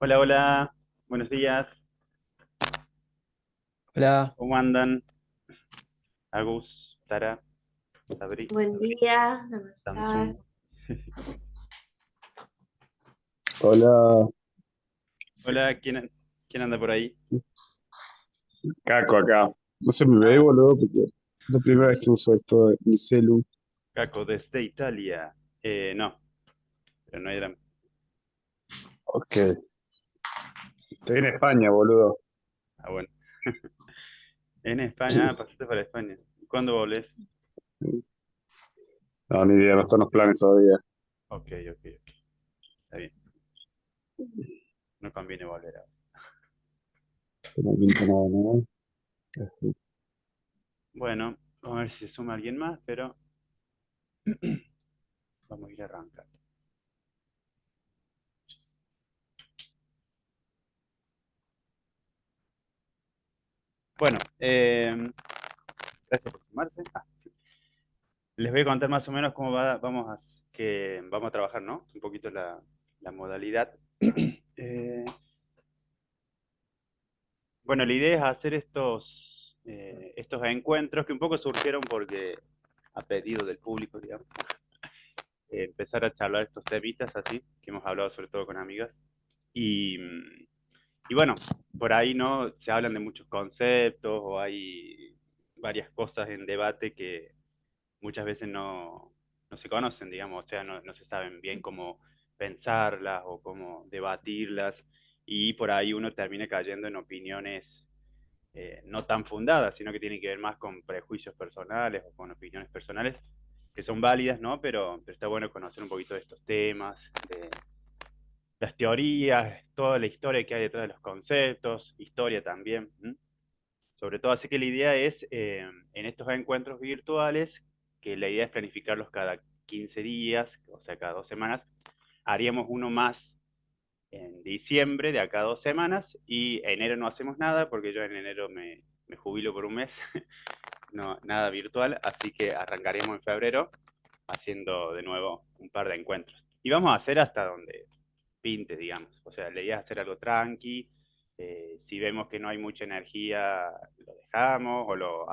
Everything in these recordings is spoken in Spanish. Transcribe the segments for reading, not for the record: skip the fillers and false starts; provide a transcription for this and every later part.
Hola, hola, buenos días, Hola, ¿cómo andan? Agus, Tara, Sabri, Buen día, namaskar. Samsung. Hola, Hola, ¿quién anda por ahí? Caco acá. No se me ve, Ah, boludo, porque es la primera vez que uso esto de mi celu. Caco, desde Italia. No, pero no hay drama. Ok. Estoy en España, boludo. Ah, bueno. En España, pasaste para España. ¿Cuándo volvés? No, ni idea, no están los planes todavía. Ok, ok, ok. Está bien, no conviene volver ahora. Este momento no, ¿no? Así. Bueno, vamos a ver si se suma alguien más, pero vamos a ir arrancando. Bueno, gracias por sumarse. Les voy a contar más o menos cómo vamos a trabajar, ¿no? Un poquito la modalidad. Eh, bueno, la idea es hacer estos encuentros que un poco surgieron porque a pedido del público, digamos, empezar a charlar estos temitas así, que hemos hablado sobre todo con amigas. Y bueno, por ahí no se hablan de muchos conceptos o hay varias cosas en debate que muchas veces no se conocen, digamos, o sea, no se saben bien cómo pensarlas o cómo debatirlas, y por ahí uno termina cayendo en opiniones no tan fundadas, sino que tienen que ver más con prejuicios personales o con opiniones personales, que son válidas, ¿no? Pero está bueno conocer un poquito de estos temas, de las teorías, toda la historia que hay detrás de los conceptos, historia también. ¿M? Sobre todo, así que la idea es, en estos encuentros virtuales, que la idea es planificarlos cada 15 días, o sea, cada 2 semanas. Haríamos uno más en diciembre, de acá a 2 semanas, y enero no hacemos nada, porque yo en enero me jubilo por un mes, no, nada virtual, así que arrancaremos en febrero haciendo de nuevo un par de encuentros. Y vamos a hacer hasta donde pinte, digamos. O sea, la idea es hacer algo tranqui. Si vemos que no hay mucha energía, lo dejamos o lo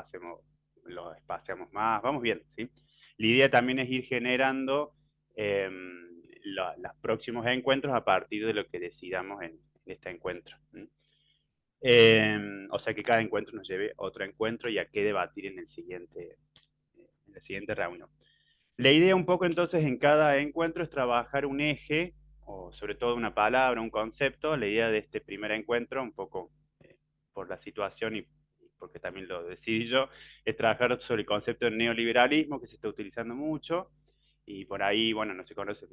espaciamos más. Vamos viendo, ¿sí? La idea también es ir generando los próximos encuentros a partir de lo que decidamos en este encuentro. ¿Sí? O sea, que cada encuentro nos lleve a otro encuentro y a qué debatir en la siguiente reunión. La idea un poco entonces en cada encuentro es trabajar un eje, o sobre todo una palabra, un concepto. La idea de este primer encuentro, un poco por la situación y porque también lo decidí yo, es trabajar sobre el concepto del neoliberalismo que se está utilizando mucho y por ahí, bueno, no se conoce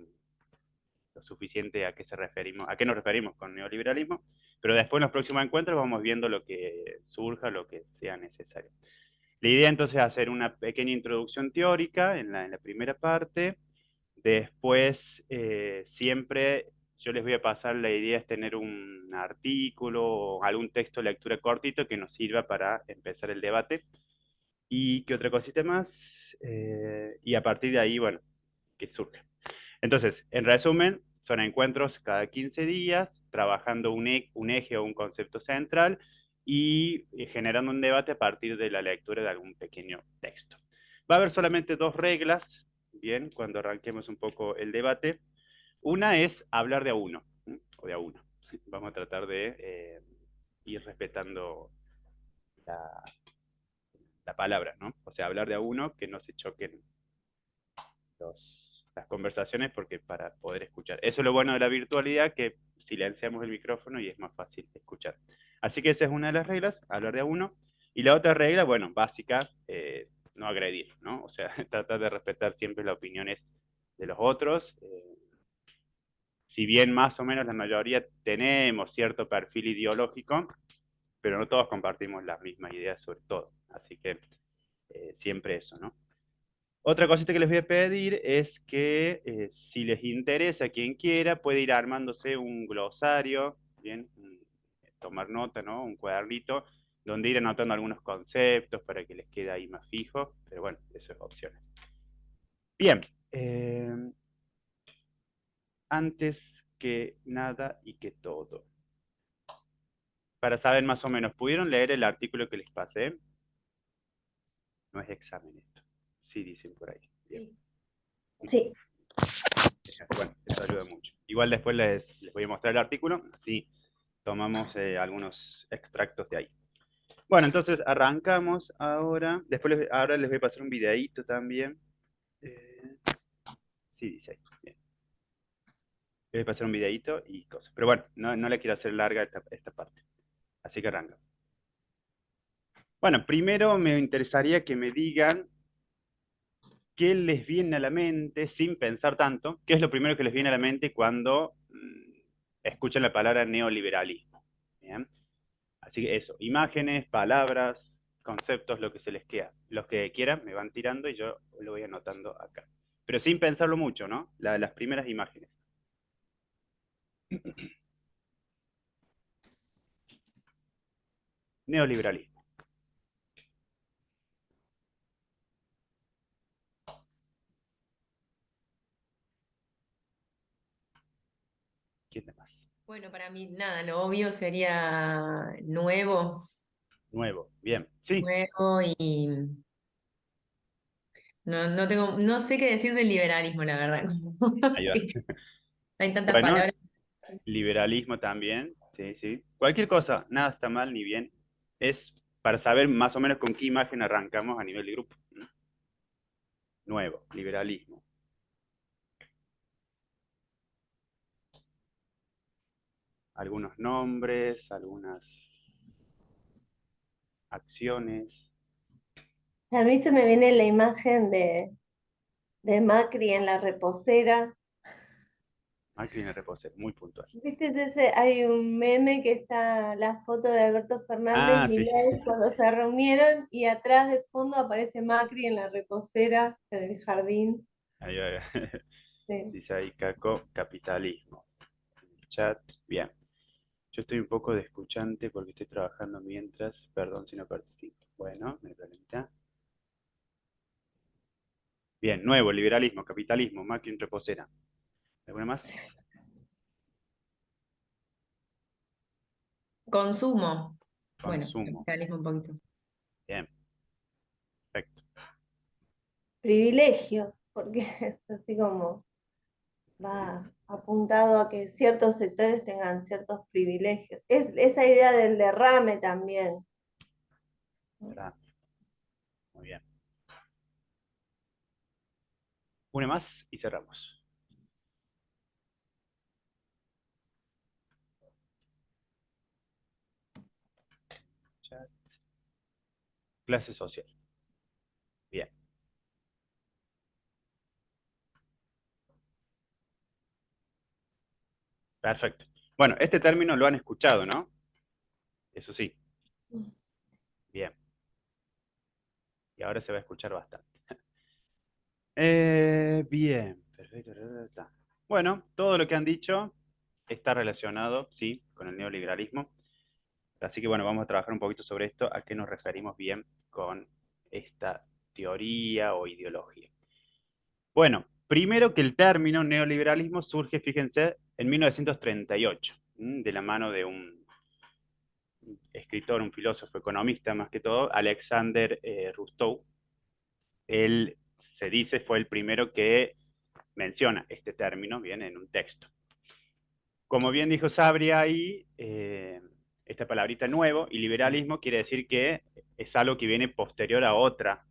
lo suficiente a qué a qué nos referimos con neoliberalismo, pero después en los próximos encuentros vamos viendo lo que surja, lo que sea necesario. La idea entonces es hacer una pequeña introducción teórica en la primera parte. Después, siempre yo les voy a pasar, la idea es tener un artículo o algún texto de lectura cortito que nos sirva para empezar el debate. ¿Y qué otra cosita más? Y a partir de ahí, bueno, que surja. Entonces, en resumen, son encuentros cada 15 días, trabajando un eje o un concepto central y generando un debate a partir de la lectura de algún pequeño texto. Va a haber solamente dos reglas, bien, cuando arranquemos un poco el debate. Una es hablar de a uno, o de a uno. Vamos a tratar de ir respetando la, la palabra, ¿no? O sea, hablar de a uno, que no se choquen las conversaciones porque para poder escuchar. Eso es lo bueno de la virtualidad, que silenciamos el micrófono y es más fácil escuchar. Así que esa es una de las reglas, hablar de a uno. Y la otra regla, bueno, básica, no agredir, ¿no? O sea, tratar de respetar siempre las opiniones de los otros. Si bien más o menos la mayoría tenemos cierto perfil ideológico, pero no todos compartimos las mismas ideas sobre todo. Así que siempre eso, ¿no? Otra cosita que les voy a pedir es que si les interesa, quien quiera, puede ir armándose un glosario, bien, tomar nota, ¿no? Un cuadernito, donde ir anotando algunos conceptos para que les quede ahí más fijo, pero bueno, eso es opcional. Bien, antes que nada y que todo. Para saber más o menos, ¿pudieron leer el artículo que les pasé? No es examen esto. Sí, dicen por ahí. Bien. Sí. Sí, Bueno, eso ayuda mucho. Igual después les voy a mostrar el artículo, así tomamos algunos extractos de ahí. Bueno, entonces arrancamos ahora. Después ahora les voy a pasar un videíto también. Eh, sí, dice ahí. Bien. Les voy a pasar un videíto y cosas. Pero bueno, no le quiero hacer larga esta parte. Así que arranca. Bueno, primero me interesaría que me digan qué les viene a la mente sin pensar tanto. ¿Qué es lo primero que les viene a la mente cuando escuchan la palabra neoliberalismo? ¿Bien? Así que eso, imágenes, palabras, conceptos, lo que se les queda. Los que quieran me van tirando y yo lo voy anotando acá. Pero sin pensarlo mucho, ¿no? Las primeras imágenes. Neoliberalismo. ¿Quién más? Bueno, para mí, nada, lo obvio sería nuevo, Nuevo. Bien. Sí. nuevo y no tengo, no sé qué decir del liberalismo, la verdad. Ahí va. Hay tantas Bueno, palabras. liberalismo también. Sí, sí. Cualquier cosa, nada está mal ni bien. Es para saber más o menos con qué imagen arrancamos a nivel de grupo. Nuevo, liberalismo. Algunos nombres, algunas acciones. a mí se me viene la imagen de Macri en la reposera. Macri en el reposer, muy puntual. ¿Viste ese? Hay un meme que está la foto de Alberto Fernández y Ah, sí. Milei cuando se reunieron y atrás de fondo aparece Macri en la reposera en el jardín. Ahí va. Sí. Dice ahí Caco, capitalismo. Chat, bien. Yo estoy un poco de escuchante porque estoy trabajando mientras, perdón si no participo. Bueno, me pregunta. Bien, nuevo, liberalismo, capitalismo, Macri en reposera. ¿Alguna más? Consumo. Bueno, Consumo. capitalismo un poquito. Bien, perfecto. Privilegios, porque es así como va apuntado a que ciertos sectores tengan ciertos privilegios. Es esa idea del derrame también. Será. Muy bien. Una más y cerramos. Chat. Clase social. Bien, perfecto. Bueno, este término lo han escuchado, ¿no? Eso sí. Bien. Y ahora se va a escuchar bastante. Bien, perfecto. Bueno, todo lo que han dicho está relacionado, sí, con el neoliberalismo. Así que bueno, vamos a trabajar un poquito sobre esto, a qué nos referimos bien con esta teoría o ideología. Bueno, primero que el término neoliberalismo surge, fíjense, en 1938, de la mano de un escritor, un filósofo, economista más que todo, Alexander Rousseau. Él se dice fue el primero que menciona este término, bien, en un texto. Como bien dijo Sabri ahí, esta palabrita nuevo y liberalismo quiere decir que es algo que viene posterior a otra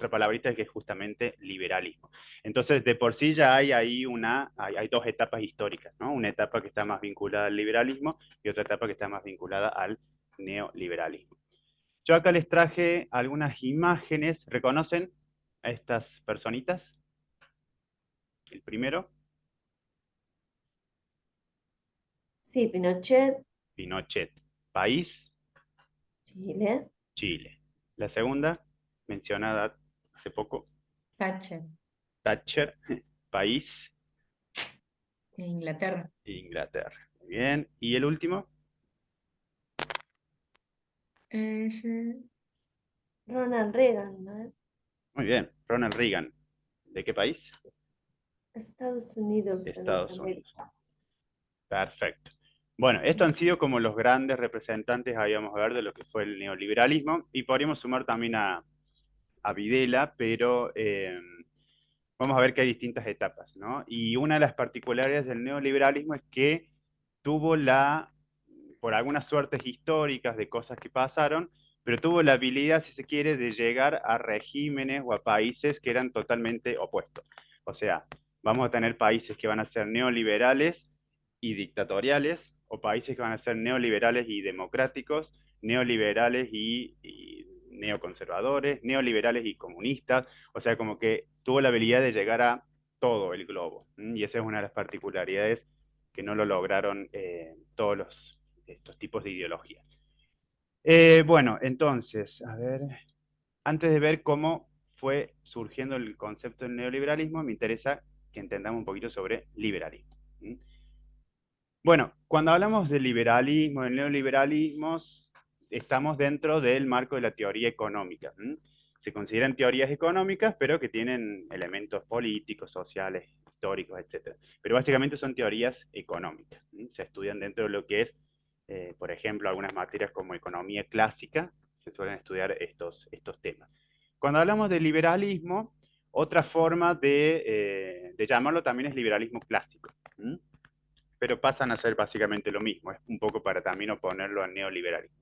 palabrita que es justamente liberalismo. Entonces, de por sí ya hay ahí hay dos etapas históricas, ¿no? Una etapa que está más vinculada al liberalismo y otra etapa que está más vinculada al neoliberalismo. Yo acá les traje algunas imágenes. ¿Reconocen a estas personitas? El primero, Sí, Pinochet, Pinochet. País, Chile, Chile. La segunda, mencionada hace poco, Thatcher, Thatcher. País, Inglaterra. Inglaterra. Muy bien. Y el último, Sí. Ronald Reagan, ¿no es? muy bien, Ronald Reagan. ¿De qué país? Estados Unidos de Estados Unidos. Norteamérica. Perfecto. Bueno, estos han sido como los grandes representantes, ahí vamos a ver, de lo que fue el neoliberalismo, y podríamos sumar también a Videla, pero vamos a ver que hay distintas etapas, ¿no? Y una de las particularidades del neoliberalismo es que tuvo por algunas suertes históricas de cosas que pasaron, pero tuvo la habilidad, si se quiere, de llegar a regímenes o a países que eran totalmente opuestos. O sea, vamos a tener países que van a ser neoliberales y dictatoriales, o países que van a ser neoliberales y democráticos, neoliberales y neoconservadores, neoliberales y comunistas, o sea, como que tuvo la habilidad de llegar a todo el globo, y esa es una de las particularidades que no lo lograron todos estos tipos de ideologías. Bueno, entonces, a ver, antes de ver cómo fue surgiendo el concepto del neoliberalismo, me interesa que entendamos un poquito sobre liberalismo. Bueno, cuando hablamos de liberalismo, de neoliberalismo, estamos dentro del marco de la teoría económica. Se consideran teorías económicas, pero que tienen elementos políticos, sociales, históricos, etc. Pero básicamente son teorías económicas. Se estudian dentro de lo que es, por ejemplo, algunas materias como economía clásica, se suelen estudiar estos temas. Cuando hablamos de liberalismo, otra forma de llamarlo también es liberalismo clásico. Pero pasan a ser básicamente lo mismo, es un poco para también oponerlo al neoliberalismo.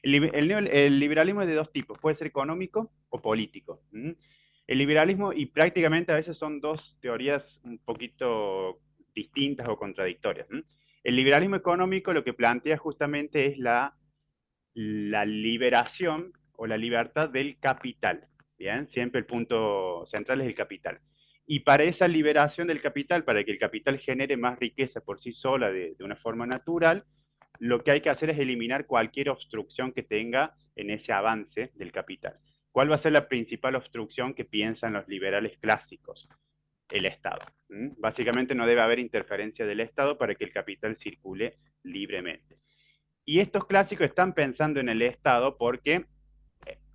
El liberalismo es de dos tipos, puede ser económico o político. El liberalismo, y prácticamente a veces son dos teorías un poquito distintas o contradictorias. El liberalismo económico lo que plantea justamente es la liberación o la libertad del capital. Bien, siempre el punto central es el capital. Y para esa liberación del capital, para que el capital genere más riqueza por sí sola de una forma natural, lo que hay que hacer es eliminar cualquier obstrucción que tenga en ese avance del capital. ¿Cuál va a ser la principal obstrucción que piensan los liberales clásicos? El Estado. Básicamente no debe haber interferencia del Estado para que el capital circule libremente. Y estos clásicos están pensando en el Estado porque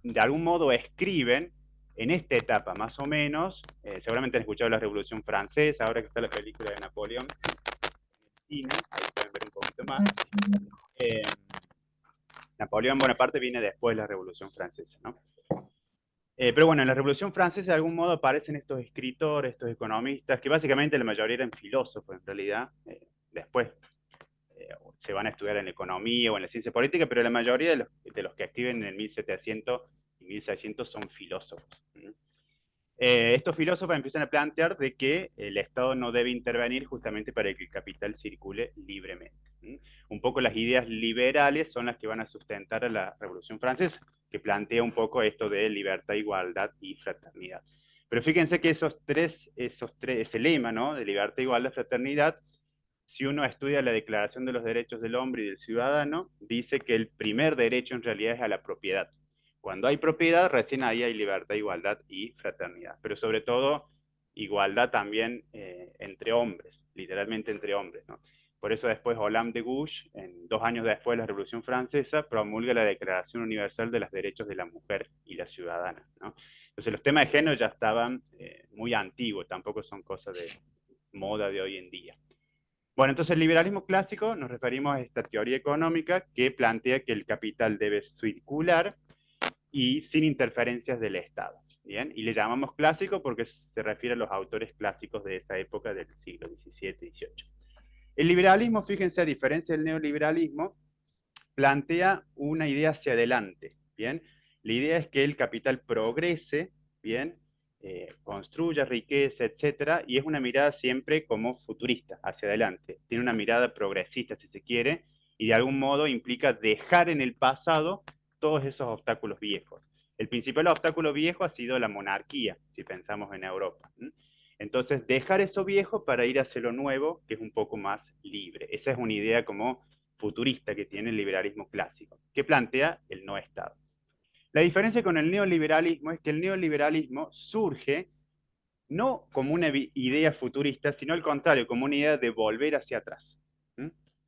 de algún modo escriben en esta etapa más o menos, seguramente han escuchado la Revolución Francesa, ahora que está la película de Napoleón en el cine, ahí pueden ver un poquito más. Eh, Napoleón Bonaparte viene después de la Revolución Francesa, ¿no? Pero bueno, en la Revolución Francesa de algún modo aparecen estos escritores, estos economistas, que básicamente la mayoría eran filósofos en realidad, después se van a estudiar en economía o en la ciencia política, pero la mayoría de los que escriben en el 1700 y 1600 son filósofos. Estos filósofos empiezan a plantear de que el Estado no debe intervenir justamente para que el capital circule libremente. Un poco las ideas liberales son las que van a sustentar a la Revolución Francesa, que plantea un poco esto de libertad, igualdad y fraternidad. Pero fíjense que ese lema, ¿no?, de libertad, igualdad, fraternidad, si uno estudia la Declaración de los Derechos del Hombre y del Ciudadano, dice que el primer derecho en realidad es a la propiedad. Cuando hay propiedad, recién ahí hay libertad, igualdad y fraternidad. Pero sobre todo, igualdad también entre hombres, literalmente entre hombres, ¿no? Por eso después Olympe de Gouges, 2 años después de la Revolución Francesa, promulga la Declaración Universal de los Derechos de la Mujer y la Ciudadana, ¿no? Entonces los temas de género ya estaban muy antiguos, tampoco son cosas de moda de hoy en día. Bueno, entonces el liberalismo clásico nos referimos a esta teoría económica que plantea que el capital debe circular y sin interferencias del Estado. ¿Bien? Y le llamamos clásico porque se refiere a los autores clásicos de esa época del siglo XVII y XVIII. El liberalismo, fíjense, a diferencia del neoliberalismo, plantea una idea hacia adelante. ¿Bien? La idea es que el capital progrese, ¿bien? Construya riqueza, etcétera, y es una mirada siempre como futurista, hacia adelante. Tiene una mirada progresista, si se quiere, y de algún modo implica dejar en el pasado todos esos obstáculos viejos. El principal obstáculo viejo ha sido la monarquía, si pensamos en Europa. Entonces, dejar eso viejo para ir hacia lo nuevo, que es un poco más libre. Esa es una idea como futurista que tiene el liberalismo clásico, que plantea el no Estado. La diferencia con el neoliberalismo es que el neoliberalismo surge no como una idea futurista, sino al contrario, como una idea de volver hacia atrás,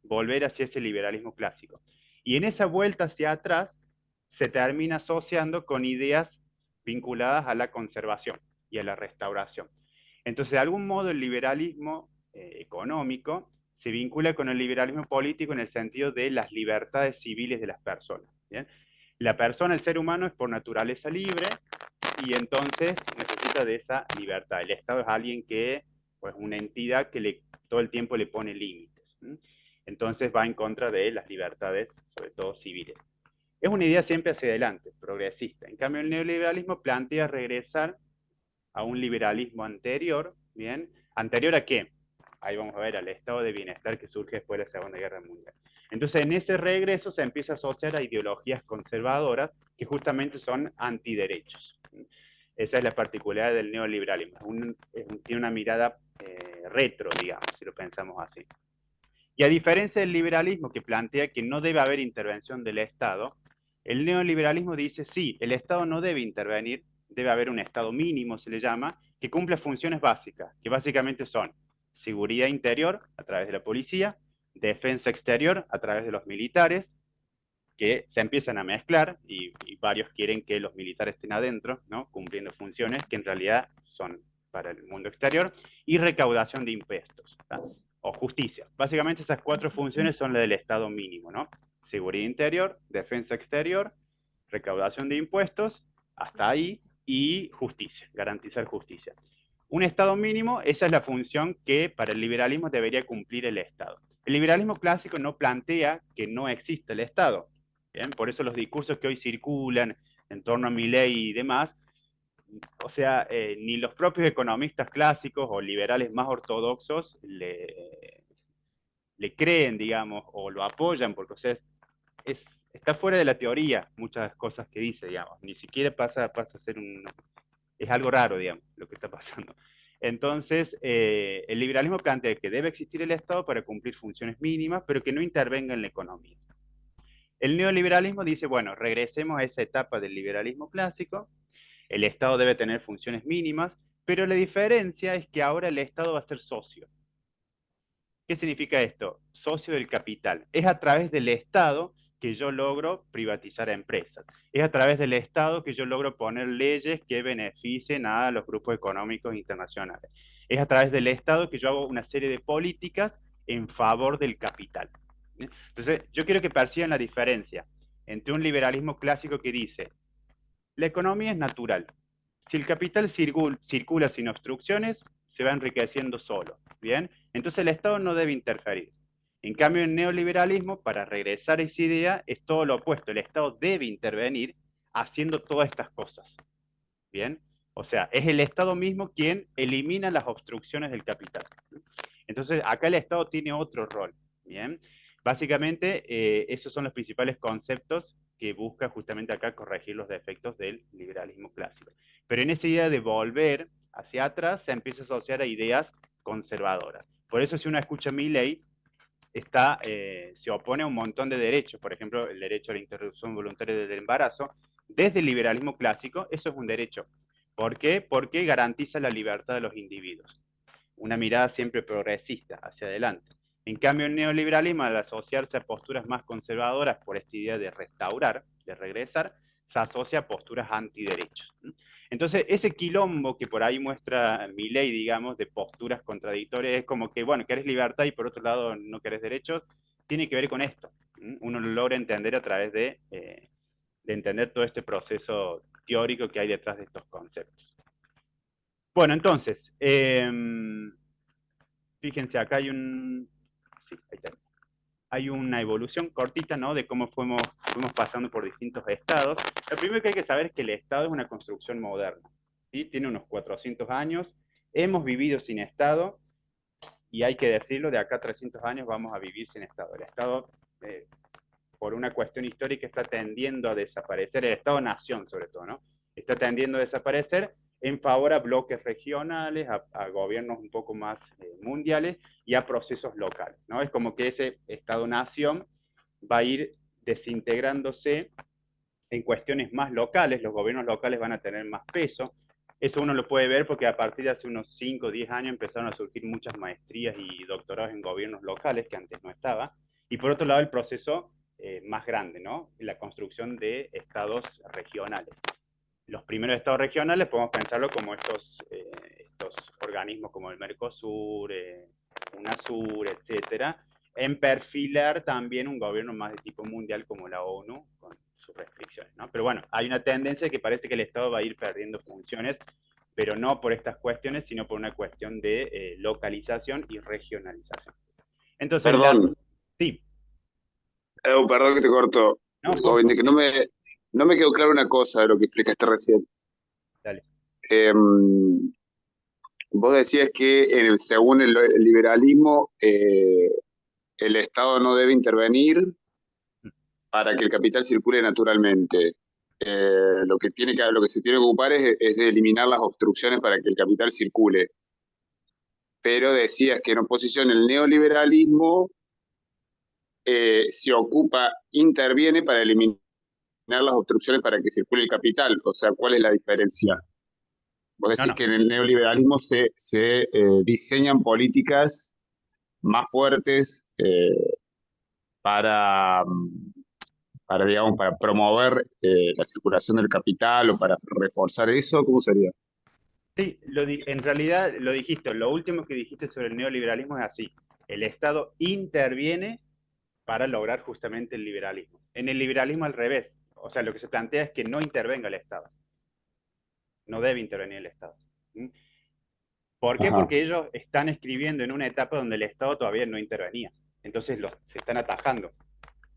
volver hacia ese liberalismo clásico. Y en esa vuelta hacia atrás se termina asociando con ideas vinculadas a la conservación y a la restauración. Entonces, de algún modo, el liberalismo económico se vincula con el liberalismo político en el sentido de las libertades civiles de las personas. ¿Bien? La persona, el ser humano, es por naturaleza libre y entonces necesita de esa libertad. El Estado es alguien que, pues una entidad que todo el tiempo le pone límites. Entonces va en contra de las libertades, sobre todo civiles. Es una idea siempre hacia adelante, progresista. En cambio, el neoliberalismo plantea regresar a un liberalismo anterior, ¿bien? ¿Anterior a qué? Ahí vamos a ver, al estado de bienestar que surge después de la Segunda Guerra Mundial. Entonces, en ese regreso se empieza a asociar a ideologías conservadoras que justamente son antiderechos. Esa es la particularidad del neoliberalismo. Tiene una mirada retro, digamos, si lo pensamos así. Y a diferencia del liberalismo que plantea que no debe haber intervención del Estado, el neoliberalismo dice sí, el Estado no debe intervenir, debe haber un Estado mínimo, se le llama, que cumpla funciones básicas, que básicamente son seguridad interior a través de la policía, defensa exterior a través de los militares, que se empiezan a mezclar y varios quieren que los militares estén adentro, ¿no? Cumpliendo funciones que en realidad son para el mundo exterior, y recaudación de impuestos, ¿no? O justicia. Básicamente esas 4 funciones son las del Estado mínimo, ¿no? Seguridad interior, defensa exterior, recaudación de impuestos, hasta ahí, y justicia, garantizar justicia. Un Estado mínimo, esa es la función que para el liberalismo debería cumplir el Estado. El liberalismo clásico no plantea que no existe el Estado. ¿Bien? Por eso los discursos que hoy circulan en torno a Milei y demás, o sea, ni los propios economistas clásicos o liberales más ortodoxos le creen, digamos, o lo apoyan, porque o sea, está fuera de la teoría muchas cosas que dice, digamos, ni siquiera pasa a ser es algo raro, digamos, lo que está pasando. Entonces, el liberalismo plantea que debe existir el Estado para cumplir funciones mínimas, pero que no intervenga en la economía. El neoliberalismo dice, bueno, regresemos a esa etapa del liberalismo clásico, el Estado debe tener funciones mínimas, pero la diferencia es que ahora el Estado va a ser socio. ¿Qué significa esto? Socio del capital. Es a través del Estado que yo logro privatizar empresas. Es a través del Estado que yo logro poner leyes que beneficien a los grupos económicos internacionales. Es a través del Estado que yo hago una serie de políticas en favor del capital. Entonces, yo quiero que perciban la diferencia entre un liberalismo clásico que dice, la economía es natural. Si el capital circula sin obstrucciones, se va enriqueciendo solo. ¿Bien? Entonces el Estado no debe interferir. En cambio, el neoliberalismo, para regresar a esa idea, es todo lo opuesto. El Estado debe intervenir haciendo todas estas cosas. ¿Bien? O sea, es el Estado mismo quien elimina las obstrucciones del capital. Entonces, acá el Estado tiene otro rol. ¿Bien? Básicamente, esos son los principales conceptos que busca justamente acá corregir los defectos del liberalismo clásico. Pero en esa idea de volver hacia atrás se empieza a asociar a ideas conservadoras. Por eso si uno escucha Milei, se opone a un montón de derechos, por ejemplo, el derecho a la interrupción voluntaria del embarazo, desde el liberalismo clásico, eso es un derecho. ¿Por qué? Porque garantiza la libertad de los individuos. Una mirada siempre progresista, hacia adelante. En cambio, el neoliberalismo, al asociarse a posturas más conservadoras por esta idea de restaurar, de regresar, se asocia a posturas antiderechos. Entonces, ese quilombo que por ahí muestra Milei, digamos, de posturas contradictorias, es como que, bueno, querés libertad y por otro lado no querés derechos, tiene que ver con esto. Uno lo logra entender a través de entender todo este proceso teórico que hay detrás de estos conceptos. Bueno, entonces, fíjense, acá hay sí, ahí está. Hay una evolución cortita, ¿no? De cómo fuimos pasando por distintos estados. Lo primero que hay que saber es que el Estado es una construcción moderna, ¿sí? Tiene unos 400 años. Hemos vivido sin Estado, y hay que decirlo, de acá a 300 años vamos a vivir sin Estado. El Estado, por una cuestión histórica, está tendiendo a desaparecer. El Estado-nación, sobre todo, ¿no? Está tendiendo a desaparecer en favor a bloques regionales, a gobiernos un poco más mundiales y a procesos locales, ¿no? Es como que ese Estado-nación va a ir desintegrándose en cuestiones más locales, los gobiernos locales van a tener más peso. Eso uno lo puede ver porque a partir de hace unos 5 o 10 años empezaron a surgir muchas maestrías y doctorados en gobiernos locales que antes no estaba. Y por otro lado, el proceso más grande, ¿no? La construcción de estados regionales. Los primeros estados regionales podemos pensarlo como estos organismos como el Mercosur, UNASUR, etcétera, en perfilar también un gobierno más de tipo mundial como la ONU, con sus restricciones, ¿no? Pero bueno, hay una tendencia que parece que el Estado va a ir perdiendo funciones, pero no por estas cuestiones, sino por una cuestión de localización y regionalización. Entonces, Perdón, sí, perdón que te corto, no, por Govind, favor, que sí, no me quedó claro una cosa de lo que explicaste recién. dale. Em, Vos decías que según el liberalismo, el Estado no debe intervenir para que el capital circule naturalmente. Lo que se tiene que ocupar es de eliminar las obstrucciones para que el capital circule. Pero decías que en oposición el neoliberalismo se ocupa, interviene para eliminar las obstrucciones para que circule el capital. O sea, ¿cuál es la diferencia? Vos No, decís no, que en el neoliberalismo se diseñan políticas más fuertes para, digamos, para promover la circulación del capital o para reforzar eso. ¿Cómo sería? sí, en realidad lo dijiste, lo último que dijiste sobre el neoliberalismo es así. El Estado interviene para lograr justamente el liberalismo. En el liberalismo al revés, o sea, lo que se plantea es que no intervenga el Estado, no debe intervenir el Estado. ¿Mm? ¿Por qué? Ajá, Porque ellos están escribiendo en una etapa donde el Estado todavía no intervenía, entonces se están atajando.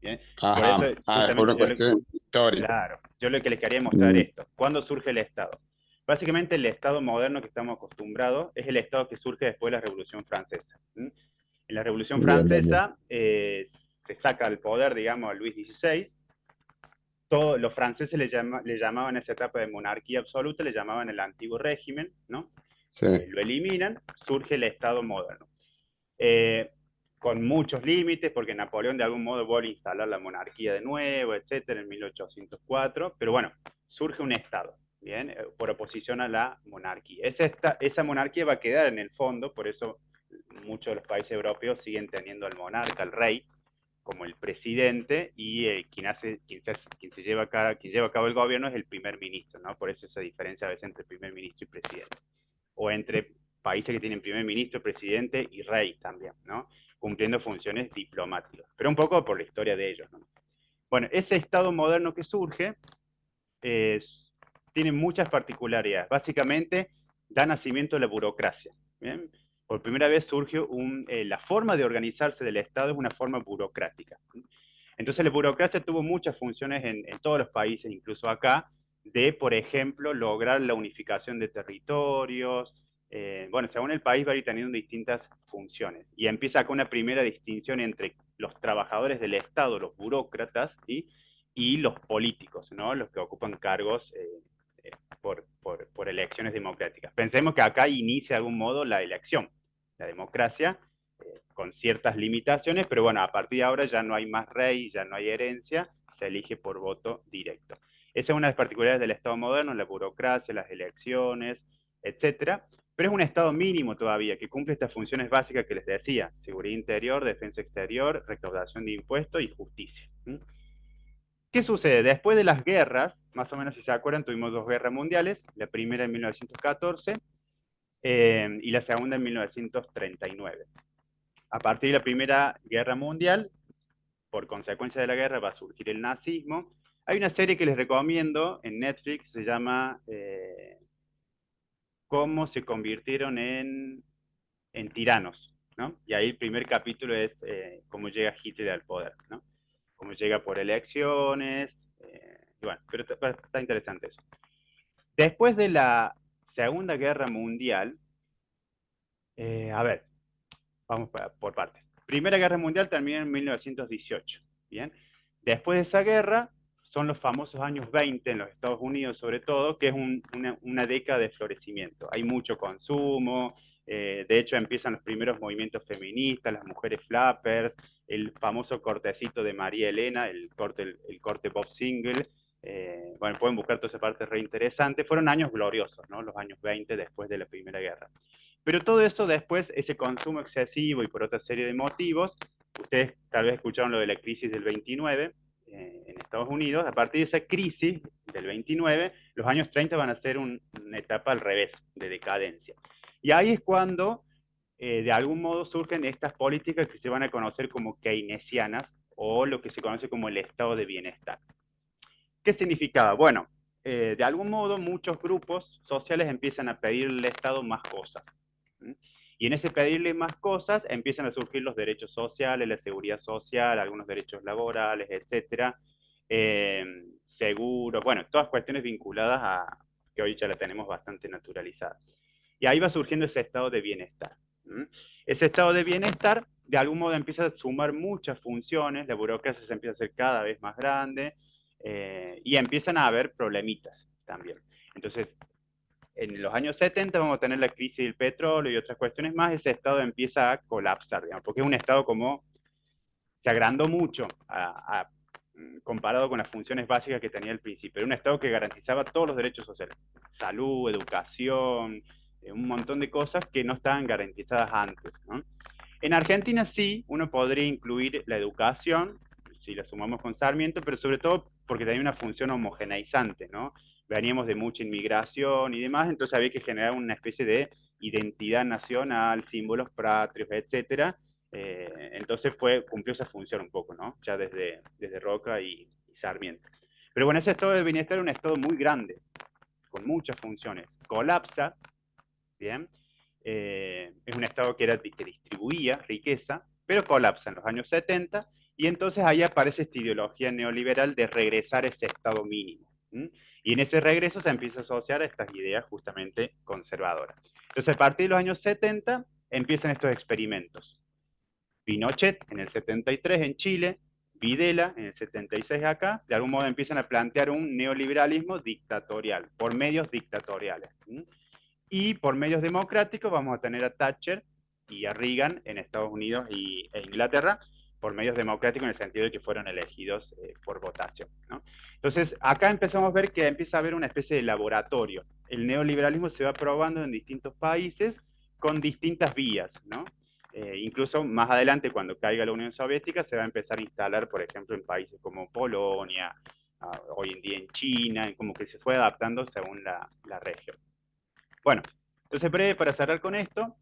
¿Bien? Por eso, ajá. Ah, es por justamente una cuestión histórica. claro, yo lo que les quería mostrar Mm, esto. ¿Cuándo surge el Estado? Básicamente el Estado moderno que estamos acostumbrados es el Estado que surge después de la Revolución Francesa. ¿Mm? En la Revolución bien, bien, bien. Francesa se saca al poder, digamos, a Luis XVI. Todos los franceses le llamaban a esa etapa de monarquía absoluta, le llamaban el antiguo régimen, ¿no? Sí, Lo eliminan, surge el Estado moderno. Eh, con muchos límites, porque Napoleón de algún modo vuelve a instalar la monarquía de nuevo, etcétera, en 1804, pero bueno, surge un Estado, ¿bien? Por oposición a la monarquía. Esa monarquía va a quedar en el fondo, por eso muchos de los países europeos siguen teniendo al monarca, al rey, como el presidente, y quien lleva a cabo el gobierno es el primer ministro, ¿no? Por eso esa diferencia a veces entre primer ministro y presidente. O entre países que tienen primer ministro, presidente y rey también, ¿no? Cumpliendo funciones diplomáticas, pero un poco por la historia de ellos, ¿no? Bueno, ese Estado moderno que surge tiene muchas particularidades. Básicamente, da nacimiento a la burocracia. ¿Bien? Por primera vez surge la forma de organizarse del Estado es una forma burocrática. Entonces la burocracia tuvo muchas funciones en todos los países, incluso acá, de, por ejemplo, lograr la unificación de territorios. Bueno, según el país va a ir teniendo distintas funciones. Y empieza acá una primera distinción entre los trabajadores del Estado, los burócratas, y los políticos, ¿no? Los que ocupan cargos por elecciones democráticas. Pensemos que acá inicia de algún modo la elección, la democracia, con ciertas limitaciones, pero bueno, a partir de ahora ya no hay más rey, ya no hay herencia, se elige por voto directo. Esa es una de las particularidades del Estado moderno, la burocracia, las elecciones, etcétera, pero es un Estado mínimo todavía, que cumple estas funciones básicas que les decía: seguridad interior, defensa exterior, recaudación de impuestos y justicia. ¿Qué sucede? Después de las guerras, más o menos si se acuerdan, tuvimos dos guerras mundiales, la primera en 1914 y la segunda en 1939. A partir de la Primera Guerra Mundial, por consecuencia de la guerra, va a surgir el nazismo. Hay una serie que les recomiendo en Netflix, se llama Cómo se convirtieron en tiranos, ¿no? Y ahí el primer capítulo es cómo llega Hitler al poder, ¿no? Cómo llega por elecciones, y bueno, pero está interesante eso. Después de la Segunda Guerra Mundial, a ver, vamos por partes. Primera Guerra Mundial termina en 1918, ¿bien? Después de esa guerra son los famosos años 20 en los Estados Unidos sobre todo, que es una década de florecimiento. Hay mucho consumo, de hecho empiezan los primeros movimientos feministas, las mujeres flappers, el famoso cortecito de María Elena, el corte Bob Single. Bueno, pueden buscar toda esa parte re interesante. Fueron años gloriosos, ¿no? Los años 20 después de la Primera Guerra. Pero todo eso después, ese consumo excesivo y por otra serie de motivos, ustedes tal vez escucharon lo de la crisis del 29 en Estados Unidos. A partir de esa crisis del 29, los años 30 van a ser una etapa al revés, de decadencia. Y ahí es cuando de algún modo surgen estas políticas que se van a conocer como keynesianas o lo que se conoce como el estado de bienestar. ¿Qué significaba? Bueno, de algún modo muchos grupos sociales empiezan a pedirle al Estado más cosas. ¿Mm? Y en ese pedirle más cosas empiezan a surgir los derechos sociales, la seguridad social, algunos derechos laborales, etcétera, seguros, bueno, todas cuestiones vinculadas a que hoy ya la tenemos bastante naturalizada. Y ahí va surgiendo ese estado de bienestar. ¿Mm? Ese estado de bienestar, de algún modo, empieza a sumar muchas funciones, la burocracia se empieza a hacer cada vez más grande, y empiezan a haber problemitas también. Entonces, en los años 70 vamos a tener la crisis del petróleo y otras cuestiones más, ese estado empieza a colapsar, digamos, porque es un estado como se agrandó mucho comparado con las funciones básicas que tenía al principio. Era un estado que garantizaba todos los derechos sociales, salud, educación, un montón de cosas que no estaban garantizadas antes, ¿no? En Argentina sí, uno podría incluir la educación, si la sumamos con Sarmiento, pero sobre todo porque tenía una función homogeneizante, ¿no? Veníamos de mucha inmigración y demás, entonces había que generar una especie de identidad nacional, símbolos patrios, etcétera. Entonces cumplió esa función un poco, ¿no? Ya desde Roca y Sarmiento. Pero bueno, ese estado de bienestar era un estado muy grande, con muchas funciones. Colapsa, ¿bien? Es un estado que distribuía riqueza, pero colapsa en los años 70, y entonces ahí aparece esta ideología neoliberal de regresar a ese estado mínimo. ¿Mm? Y en ese regreso se empieza a asociar a estas ideas justamente conservadoras. Entonces, a partir de los años 70 empiezan estos experimentos. Pinochet en el 73 en Chile, Videla en el 76 acá, de algún modo empiezan a plantear un neoliberalismo dictatorial, por medios dictatoriales. ¿Mm? Y por medios democráticos vamos a tener a Thatcher y a Reagan en Estados Unidos e Inglaterra, por medios democráticos en el sentido de que fueron elegidos por votación, ¿no? Entonces, acá empezamos a ver que empieza a haber una especie de laboratorio. El neoliberalismo se va probando en distintos países con distintas vías, ¿no? Incluso más adelante, cuando caiga la Unión Soviética, se va a empezar a instalar, por ejemplo, en países como Polonia, hoy en día en China, como que se fue adaptando según la región. Bueno, entonces breve para cerrar con esto,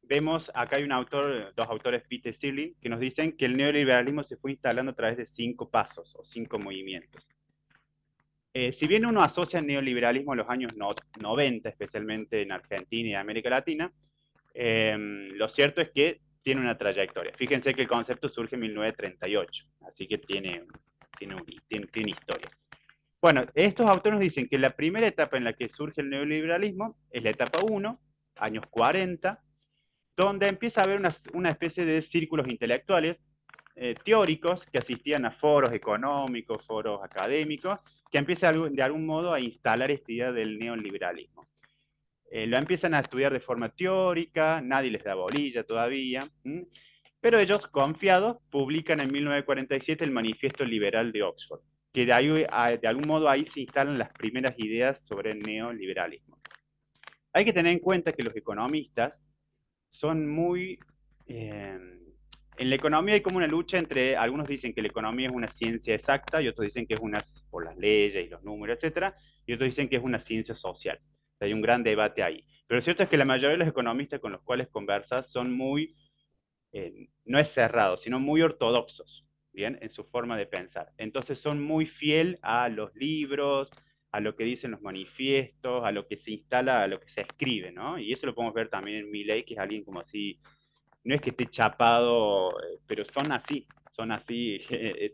vemos acá hay dos autores, Pitt y Searle, que nos dicen que el neoliberalismo se fue instalando a través de 5 pasos o 5 movimientos. Si bien uno asocia el neoliberalismo a los años 90, especialmente en Argentina y América Latina, lo cierto es que tiene una trayectoria. Fíjense que el concepto surge en 1938, así que tiene historia. Bueno, estos autores nos dicen que la primera etapa en la que surge el neoliberalismo es la etapa 1, años 40, donde empieza a haber una especie de círculos intelectuales teóricos que asistían a foros económicos, foros académicos, que empiezan de algún modo a instalar esta idea del neoliberalismo. Lo empiezan a estudiar de forma teórica, nadie les da bolilla todavía, pero ellos, confiados, publican en 1947 el Manifiesto Liberal de Oxford, que de algún modo ahí se instalan las primeras ideas sobre el neoliberalismo. Hay que tener en cuenta que los economistas son muy... en la economía hay como una lucha entre, algunos dicen que la economía es una ciencia exacta y otros dicen que es por las leyes y los números, etcétera, y otros dicen que es una ciencia social. O sea, hay un gran debate ahí. Pero lo cierto es que la mayoría de los economistas con los cuales conversas son muy, no es cerrados, sino muy ortodoxos, ¿bien? En su forma de pensar. Entonces son muy fiel a los libros, a lo que dicen los manifiestos, a lo que se instala, a lo que se escribe, ¿no? Y eso lo podemos ver también en Milley, que es alguien como así, no es que esté chapado, pero son así,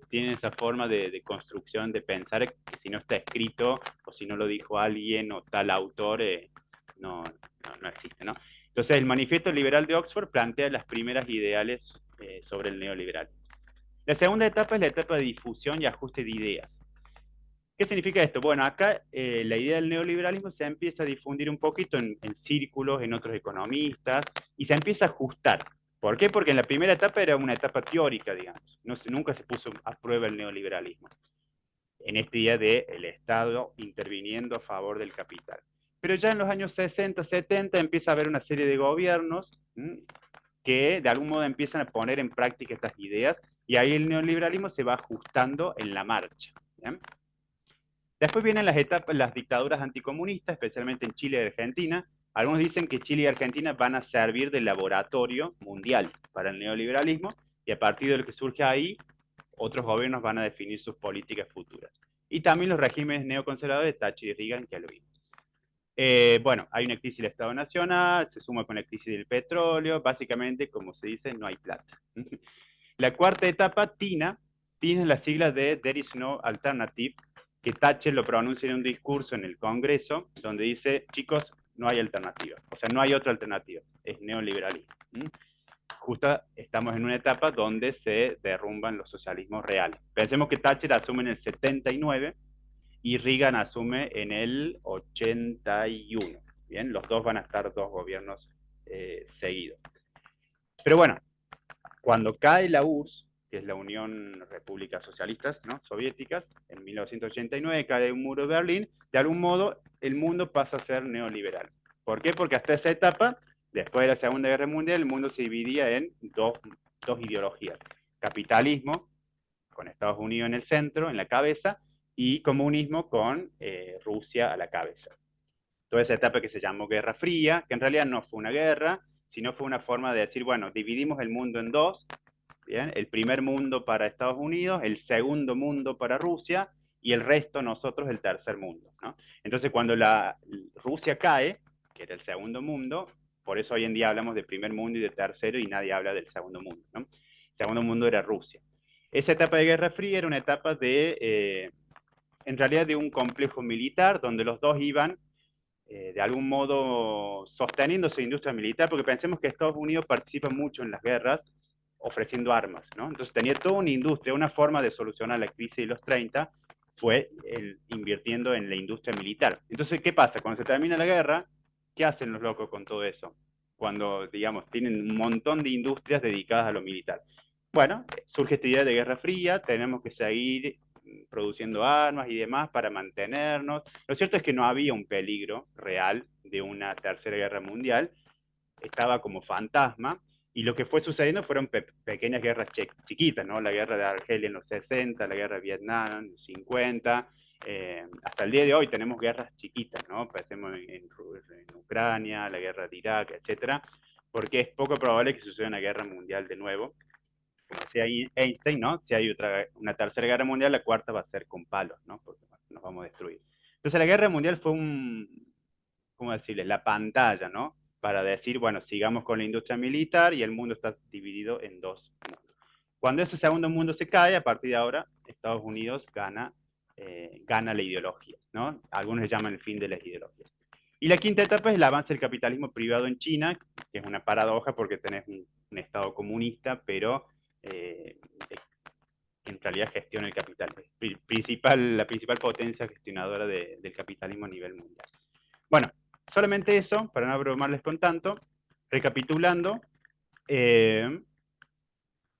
tienen esa forma de construcción, de pensar que si no está escrito, o si no lo dijo alguien, o tal autor, no existe, ¿no? Entonces, el Manifiesto Liberal de Oxford plantea las primeras ideales sobre el neoliberal. La segunda etapa es la etapa de difusión y ajuste de ideas. ¿Qué significa esto? Bueno, acá la idea del neoliberalismo se empieza a difundir un poquito en círculos, en otros economistas, y se empieza a ajustar. ¿Por qué? Porque en la primera etapa era una etapa teórica, digamos. Nunca se puso a prueba el neoliberalismo. En este día del Estado interviniendo a favor del capital. Pero ya en los años 60, 70 empieza a haber una serie de gobiernos que de algún modo empiezan a poner en práctica estas ideas, y ahí el neoliberalismo se va ajustando en la marcha. ¿Bien? Después vienen las dictaduras anticomunistas, especialmente en Chile y Argentina, Algunos dicen que Chile y Argentina van a servir de laboratorio mundial para el neoliberalismo y a partir de lo que surge ahí, otros gobiernos van a definir sus políticas futuras. Y también los regímenes neoconservadores, Thatcher y Reagan, que lo vimos. Bueno, hay una crisis del Estado Nacional, se suma con la crisis del petróleo, básicamente, como se dice, no hay plata. La cuarta etapa, TINA, TINA es la sigla de There is no alternative, que Thatcher lo pronuncia en un discurso en el Congreso, donde dice, chicos, no hay alternativa, o sea, no hay otra alternativa, es neoliberalismo. Justo estamos en una etapa donde se derrumban los socialismos reales. Pensemos que Thatcher asume en el 79 y Reagan asume en el 81. Bien, los dos van a estar dos gobiernos seguidos. Pero bueno, cuando cae la URSS, que es la Unión Repúblicas Socialistas, ¿no?, Soviéticas, en 1989 cae un muro de Berlín, de algún modo el mundo pasa a ser neoliberal. ¿Por qué? Porque hasta esa etapa, después de la Segunda Guerra Mundial, el mundo se dividía en dos ideologías. Capitalismo, con Estados Unidos en el centro, en la cabeza, y comunismo con Rusia a la cabeza. Toda esa etapa que se llamó Guerra Fría, que en realidad no fue una guerra, sino fue una forma de decir, bueno, dividimos el mundo en dos, ¿bien? El primer mundo para Estados Unidos, el segundo mundo para Rusia, y el resto nosotros el tercer mundo, ¿no? Entonces cuando Rusia cae, que era el segundo mundo, por eso hoy en día hablamos de primer mundo y de tercero y nadie habla del segundo mundo, ¿no? El segundo mundo era Rusia. Esa etapa de Guerra Fría era una etapa en realidad de un complejo militar donde los dos iban de algún modo sosteniendo su industria militar, porque pensemos que Estados Unidos participa mucho en las guerras ofreciendo armas, ¿no? Entonces tenía toda una industria, una forma de solucionar la crisis de los 30 fue invirtiendo en la industria militar. Entonces, ¿qué pasa? Cuando se termina la guerra, ¿qué hacen los locos con todo eso? Cuando, digamos, tienen un montón de industrias dedicadas a lo militar. Bueno, surge esta idea de Guerra Fría, tenemos que seguir produciendo armas y demás para mantenernos. Lo cierto es que no había un peligro real de una tercera guerra mundial, estaba como fantasma, y lo que fue sucediendo fueron pequeñas guerras chiquitas, ¿no? La guerra de Argelia en los 60, la guerra de Vietnam en los 50, hasta el día de hoy tenemos guerras chiquitas, ¿no? Pensemos en Ucrania, la guerra de Irak, etcétera, porque es poco probable que suceda una guerra mundial de nuevo. Como decía Einstein, ¿no? Si hay una tercera guerra mundial, la cuarta va a ser con palos, ¿no? Porque nos vamos a destruir. Entonces la guerra mundial fue ¿cómo decirle? La pantalla, ¿no? Para decir, bueno, sigamos con la industria militar y el mundo está dividido en dos mundos. Cuando ese segundo mundo se cae, a partir de ahora, Estados Unidos gana la ideología, ¿no? Algunos le llaman el fin de las ideologías. Y la quinta etapa es el avance del capitalismo privado en China, que es una paradoja porque tenés un Estado comunista, pero en realidad gestiona el capital. La principal potencia gestionadora del capitalismo a nivel mundial. Bueno, solamente eso, para no abrumarles con tanto, recapitulando,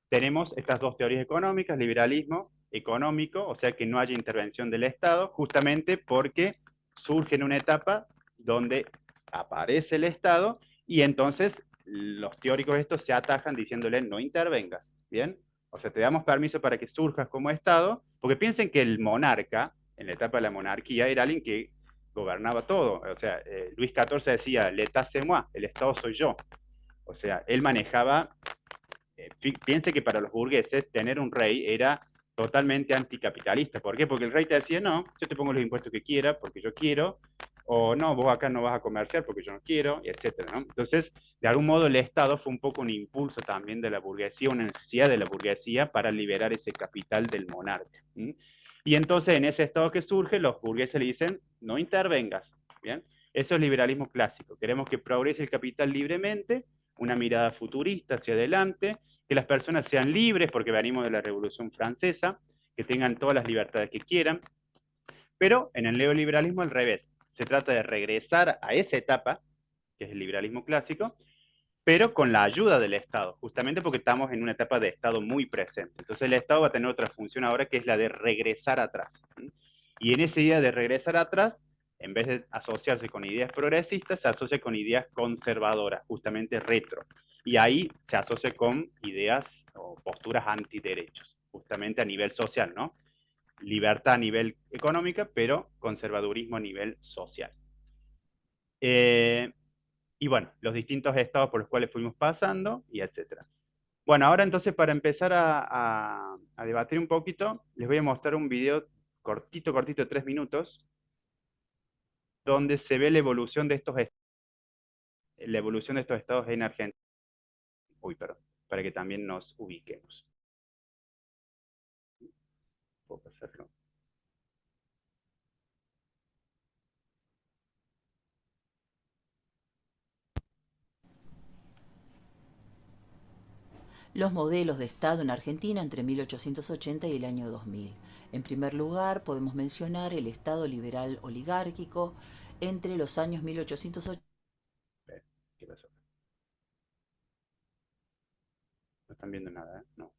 tenemos estas dos teorías económicas, liberalismo económico, o sea que no haya intervención del Estado, justamente porque surge en una etapa donde aparece el Estado y entonces los teóricos estos se atajan diciéndole no intervengas, ¿bien? O sea, te damos permiso para que surjas como Estado, porque piensen que el monarca, en la etapa de la monarquía, era alguien que gobernaba todo. O sea, Luis XIV decía, l'état c'est moi, el Estado soy yo. O sea, él manejaba, piense que para los burgueses tener un rey era totalmente anticapitalista. ¿Por qué? Porque el rey te decía, no, yo te pongo los impuestos que quiera porque yo quiero, o no, vos acá no vas a comerciar porque yo no quiero, y etcétera, ¿no? Entonces, de algún modo el Estado fue un poco un impulso también de la burguesía, una necesidad de la burguesía para liberar ese capital del monarca. Y entonces en ese Estado que surge, los burgueses le dicen, no intervengas, ¿bien? Eso es liberalismo clásico. Queremos que progrese el capital libremente, una mirada futurista hacia adelante, que las personas sean libres, porque venimos de la Revolución Francesa, que tengan todas las libertades que quieran, pero en el neoliberalismo al revés. Se trata de regresar a esa etapa, que es el liberalismo clásico, pero con la ayuda del Estado, justamente porque estamos en una etapa de Estado muy presente. Entonces el Estado va a tener otra función ahora, que es la de regresar atrás. Y en esa idea de regresar atrás, en vez de asociarse con ideas progresistas, se asocia con ideas conservadoras, justamente retro. Y ahí se asocia con ideas o posturas antiderechos, justamente a nivel social, ¿no? Libertad a nivel económica, pero conservadurismo a nivel social. y bueno, los distintos estados por los cuales fuimos pasando y etcétera. Bueno, ahora entonces para empezar a debatir un poquito, les voy a mostrar un video cortito, cortito, de 3 minutos, donde se ve la evolución de estos estados en Argentina. Uy, perdón, para que también nos ubiquemos. ¿Puedo pasarlo? Los modelos de Estado en Argentina entre 1880 y el año 2000. En primer lugar, podemos mencionar el Estado liberal oligárquico entre los años 1880. ¿Qué pasó? No están viendo nada, ¿eh? No.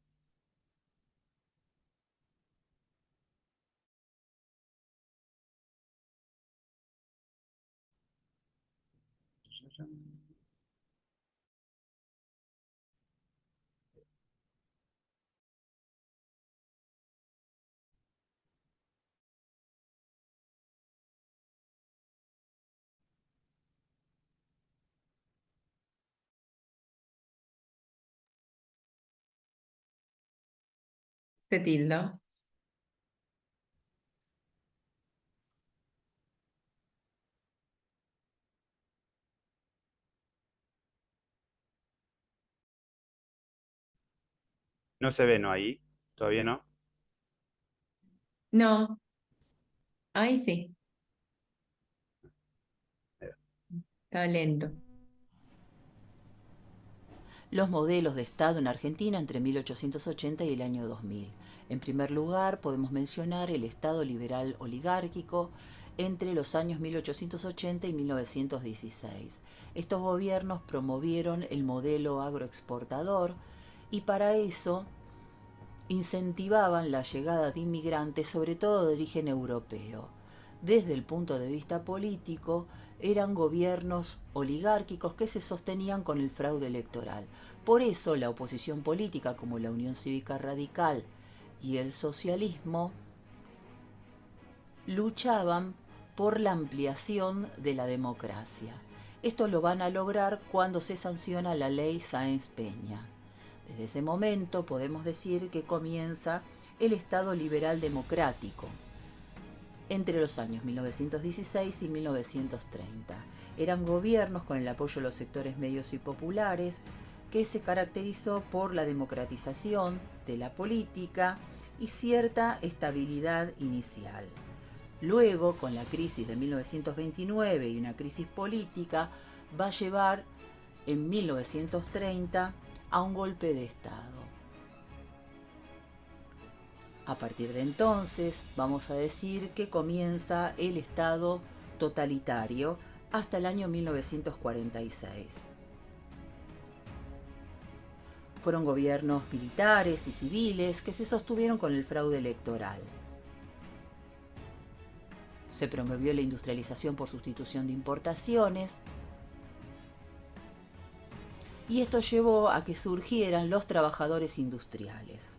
Se tilda. No se ve, ¿no? Ahí, todavía no. No, ahí sí, está lento. Los modelos de Estado en Argentina entre 1880 y el año 2000. En primer lugar, podemos mencionar el Estado liberal oligárquico entre los años 1880 y 1916. Estos gobiernos promovieron el modelo agroexportador y para eso incentivaban la llegada de inmigrantes, sobre todo de origen europeo. Desde el punto de vista político, eran gobiernos oligárquicos que se sostenían con el fraude electoral. Por eso la oposición política, como la Unión Cívica Radical y el socialismo, luchaban por la ampliación de la democracia. Esto lo van a lograr cuando se sanciona la ley Sáenz Peña. Desde ese momento podemos decir que comienza el Estado liberal democrático entre los años 1916 y 1930. Eran gobiernos con el apoyo de los sectores medios y populares que se caracterizó por la democratización de la política y cierta estabilidad inicial. Luego, con la crisis de 1929 y una crisis política, va a llevar en 1930 a un golpe de Estado. A partir de entonces, vamos a decir que comienza el Estado totalitario hasta el año 1946. Fueron gobiernos militares y civiles que se sostuvieron con el fraude electoral. Se promovió la industrialización por sustitución de importaciones, y esto llevó a que surgieran los trabajadores industriales.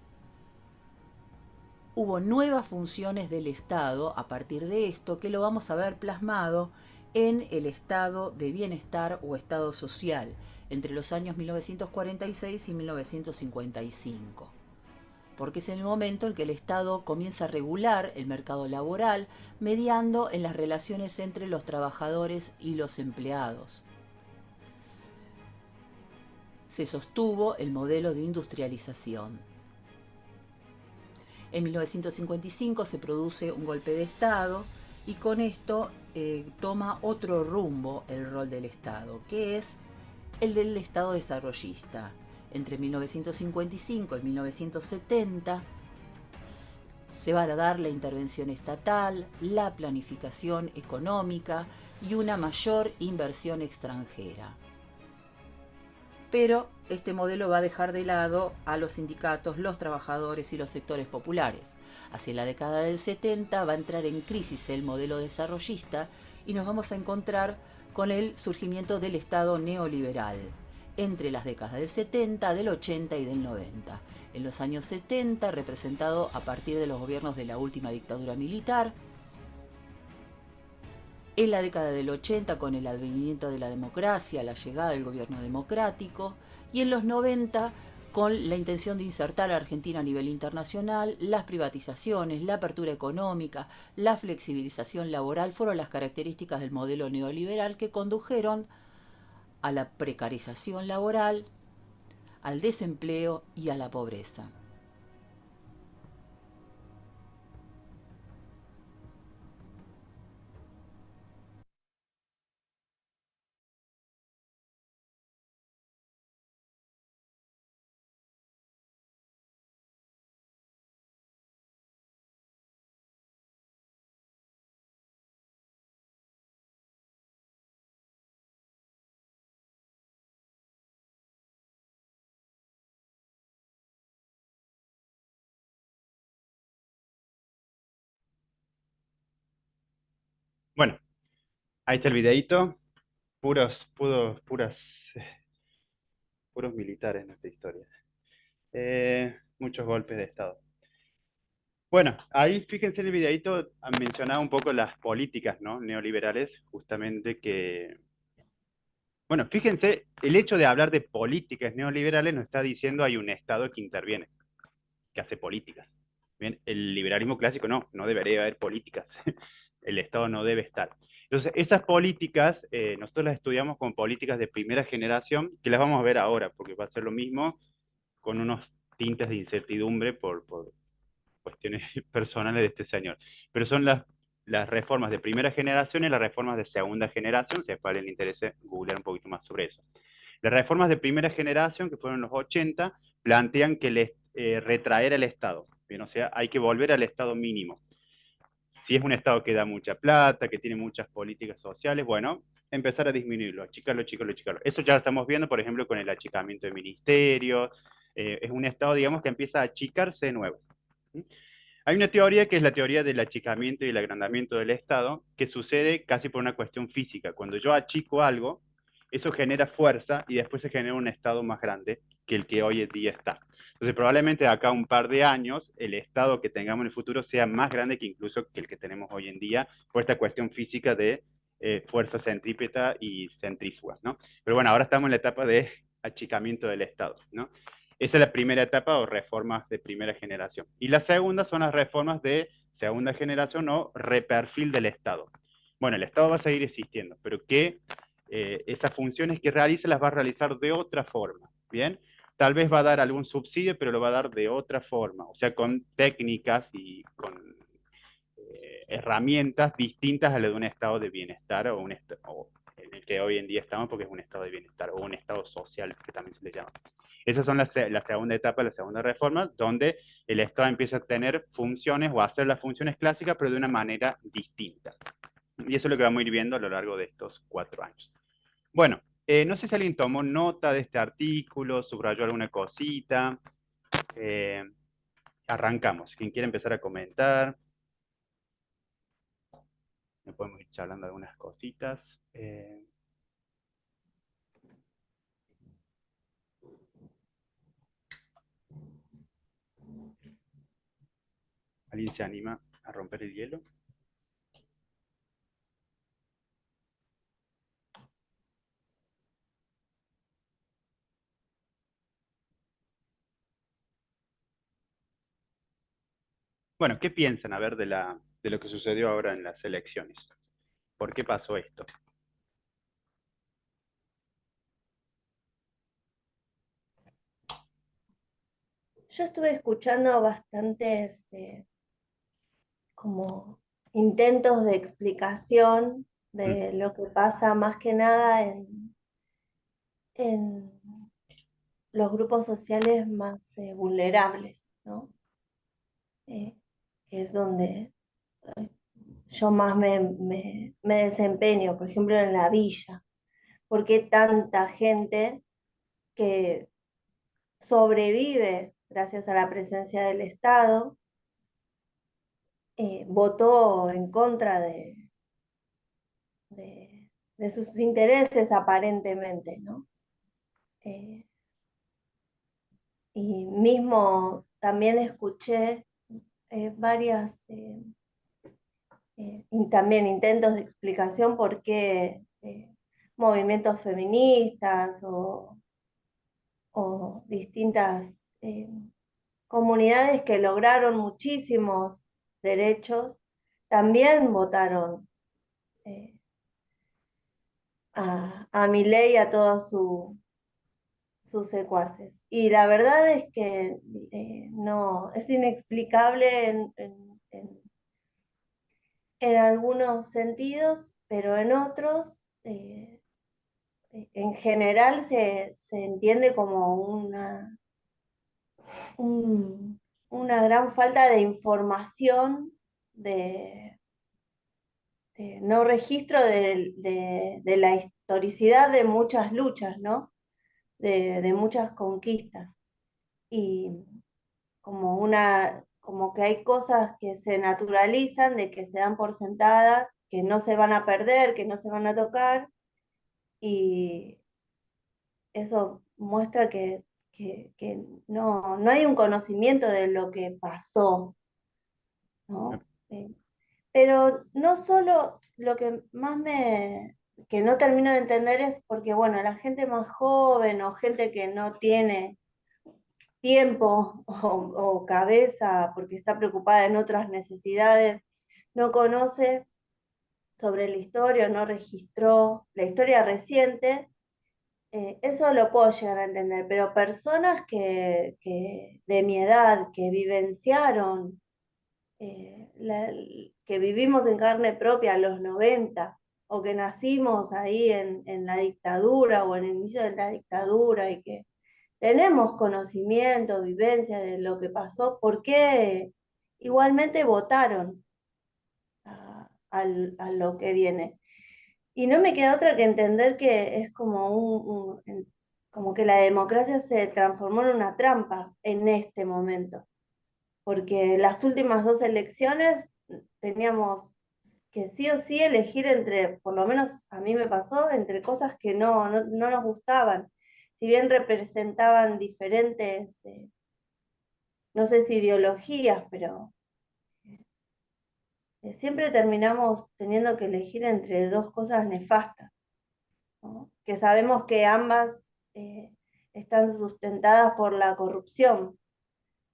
Hubo nuevas funciones del Estado a partir de esto que lo vamos a ver plasmado en el estado de bienestar o estado social entre los años 1946 y 1955, porque es el momento en que el Estado comienza a regular el mercado laboral mediando en las relaciones entre los trabajadores y los empleados. Se sostuvo el modelo de industrialización. En 1955 se produce un golpe de Estado y con esto toma otro rumbo el rol del Estado, que es el del Estado desarrollista. Entre 1955 y 1970 se va a dar la intervención estatal, la planificación económica y una mayor inversión extranjera. Pero este modelo va a dejar de lado a los sindicatos, los trabajadores y los sectores populares. Hacia la década del 70 va a entrar en crisis el modelo desarrollista y nos vamos a encontrar con el surgimiento del Estado neoliberal entre las décadas del 70, del 80 y del 90. En los años 70, representado a partir de los gobiernos de la última dictadura militar, En la década del 80, con el advenimiento de la democracia, la llegada del gobierno democrático, y en los 90, con la intención de insertar a Argentina a nivel internacional, las privatizaciones, la apertura económica, la flexibilización laboral fueron las características del modelo neoliberal que condujeron a la precarización laboral, al desempleo y a la pobreza. Bueno, ahí está el videíto. Puros militares en esta historia. Muchos golpes de Estado. Bueno, ahí fíjense en el videíto, han mencionado un poco las políticas, ¿no? Neoliberales, justamente que... Bueno, fíjense, el hecho de hablar de políticas neoliberales nos está diciendo hay un Estado que interviene, que hace políticas. Bien, el liberalismo clásico no debería haber políticas. El Estado no debe estar. Entonces, esas políticas, nosotros las estudiamos como políticas de primera generación, que las vamos a ver ahora, porque va a ser lo mismo con unos tintes de incertidumbre por cuestiones personales de este señor. Pero son las reformas de primera generación y las reformas de segunda generación, si a cuál le interese googlear un poquito más sobre eso. Las reformas de primera generación, que fueron los 80, plantean que retraer al Estado, bien, o sea, hay que volver al Estado mínimo. Si es un Estado que da mucha plata, que tiene muchas políticas sociales, bueno, empezar a disminuirlo, achicarlo, achicarlo, achicarlo. Eso ya lo estamos viendo, por ejemplo, con el achicamiento de ministerios. Es un Estado, digamos, que empieza a achicarse de nuevo. Hay una teoría que es la teoría del achicamiento y el agrandamiento del Estado, que sucede casi por una cuestión física. Cuando yo achico algo, eso genera fuerza y después se genera un Estado más grande que el que hoy en día está. Entonces, probablemente de acá a un par de años, el Estado que tengamos en el futuro sea más grande que incluso que el que tenemos hoy en día, por esta cuestión física de fuerza centrípeta y centrífugas, ¿no? Pero bueno, ahora estamos en la etapa de achicamiento del Estado, ¿no? Esa es la primera etapa o reformas de primera generación. Y la segunda son las reformas de segunda generación o reperfil del Estado. Bueno, el Estado va a seguir existiendo, pero que esas funciones que realice las va a realizar de otra forma, ¿bien? Tal vez va a dar algún subsidio, pero lo va a dar de otra forma, o sea, con técnicas y con herramientas distintas a la de un estado de bienestar o en el que hoy en día estamos, porque es un estado de bienestar o un estado social, que también se le llama. Esas son la segunda etapa, la segunda reforma, donde el Estado empieza a tener funciones o a hacer las funciones clásicas, pero de una manera distinta. Y eso es lo que vamos a ir viendo a lo largo de estos 4 años. Bueno, no sé si alguien tomó nota de este artículo, subrayó alguna cosita. Arrancamos. ¿Quién quiere empezar a comentar? Me podemos ir charlando algunas cositas. ¿Alguien se anima a romper el hielo? Bueno, ¿qué piensan a ver de lo que sucedió ahora en las elecciones? ¿Por qué pasó esto? Yo estuve escuchando bastantes como intentos de explicación Mm, de lo que pasa más que nada en los grupos sociales más vulnerables, ¿no? Que es donde yo más me desempeño, por ejemplo, en la villa. ¿Por qué tanta gente que sobrevive gracias a la presencia del Estado votó en contra de, de sus intereses aparentemente, ¿no? Eh, y mismo también escuché varias y también intentos de explicación por qué movimientos feministas o distintas comunidades que lograron muchísimos derechos también votaron a Milei y a todos sus secuaces. Y la verdad es que no, es inexplicable en algunos sentidos, pero en otros, en general, se entiende como una gran falta de información, de no registro de la historicidad de muchas luchas, ¿no? De muchas conquistas. Y como que hay cosas que se naturalizan, de que se dan por sentadas, que no se van a perder, que no se van a tocar, y eso muestra que no hay un conocimiento de lo que pasó, ¿no? Pero no solo lo que más que no termino de entender es porque, bueno, la gente más joven o gente que no tiene tiempo o cabeza porque está preocupada en otras necesidades, no conoce sobre la historia, no registró la historia reciente, eso lo puedo llegar a entender, pero personas que de mi edad, que vivenciaron, que vivimos en carne propia los 90, o que nacimos ahí en la dictadura o en el inicio de la dictadura y que tenemos conocimiento, vivencia de lo que pasó, ¿por qué igualmente votaron a lo que viene? Y no me queda otra que entender que es como que la democracia se transformó en una trampa en este momento, porque las últimas 2 elecciones teníamos que sí o sí elegir entre, por lo menos a mí me pasó, entre cosas que no nos gustaban. Si bien representaban diferentes, no sé si ideologías, pero siempre terminamos teniendo que elegir entre 2 cosas nefastas, ¿no? Que sabemos que ambas están sustentadas por la corrupción.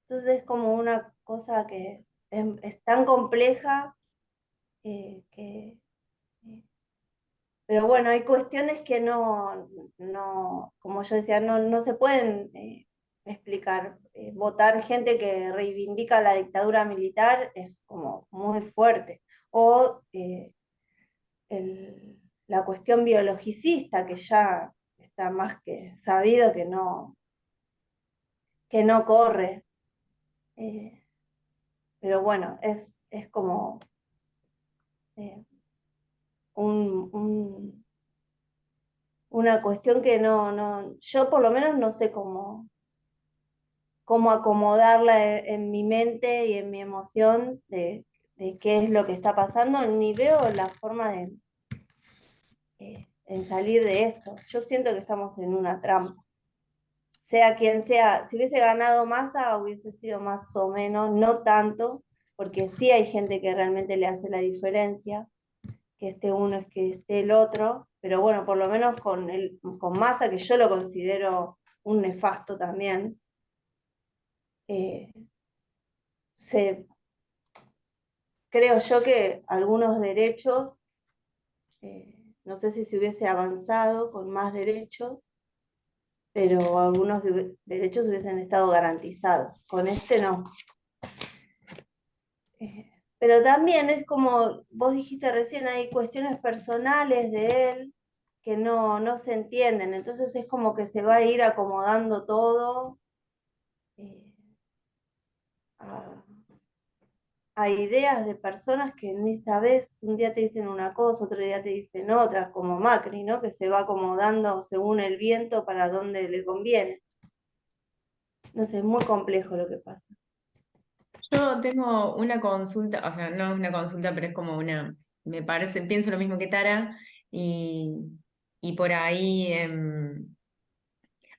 Entonces es como una cosa que es tan compleja que pero bueno, hay cuestiones que como yo decía, no se pueden explicar. Votar gente que reivindica la dictadura militar es como muy fuerte. O la cuestión biologicista, que ya está más que sabido que no corre. Pero bueno, es como eh, una cuestión que yo por lo menos no sé cómo acomodarla en mi mente y en mi emoción de qué es lo que está pasando, ni veo la forma en salir de esto. Yo siento que estamos en una trampa. Sea quien sea, si hubiese ganado Massa hubiese sido más o menos, no tanto, porque sí hay gente que realmente le hace la diferencia, que esté uno es que esté el otro, pero bueno, por lo menos con Massa, que yo lo considero un nefasto también, eh, creo yo que algunos derechos, no sé si se hubiese avanzado con más derechos, pero algunos derechos hubiesen estado garantizados. Con este no. Pero también es como vos dijiste recién, hay cuestiones personales de él que no se entienden, entonces es como que se va a ir acomodando todo a, a ideas de personas que ni sabes, un día te dicen una cosa, otro día te dicen otra, como Macri, ¿no? Que se va acomodando según el viento para donde le conviene. No sé, es muy complejo lo que pasa. Yo tengo una consulta, o sea, no es una consulta, pero es como me parece, pienso lo mismo que Tara, y por ahí,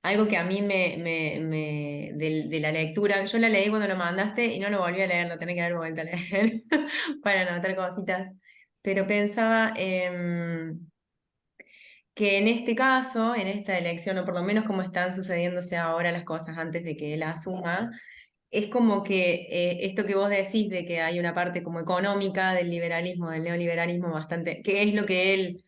algo que a mí de la lectura, yo la leí cuando lo mandaste y no lo volví a leer, lo tenés que haber vuelto a leer para anotar cositas. Pero pensaba que en este caso, en esta elección, o por lo menos como están sucediéndose ahora las cosas antes de que él asuma, es como que esto que vos decís de que hay una parte como económica del liberalismo, del neoliberalismo bastante, que es lo que él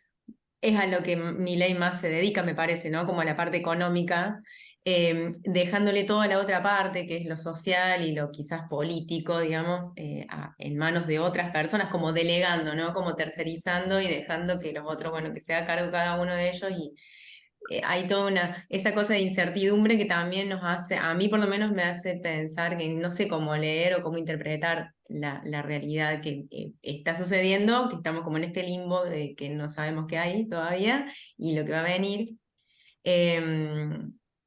es a lo que Milei más se dedica, me parece, ¿no? Como a la parte económica, dejándole toda la otra parte, que es lo social y lo quizás político, digamos, en manos de otras personas, como delegando, ¿no? Como tercerizando y dejando que los otros, bueno, que se haga cargo cada uno de ellos y hay toda esa cosa de incertidumbre que también nos hace, a mí por lo menos me hace pensar que no sé cómo leer o cómo interpretar la realidad que está sucediendo, que estamos como en este limbo de que no sabemos qué hay todavía y lo que va a venir. Eh,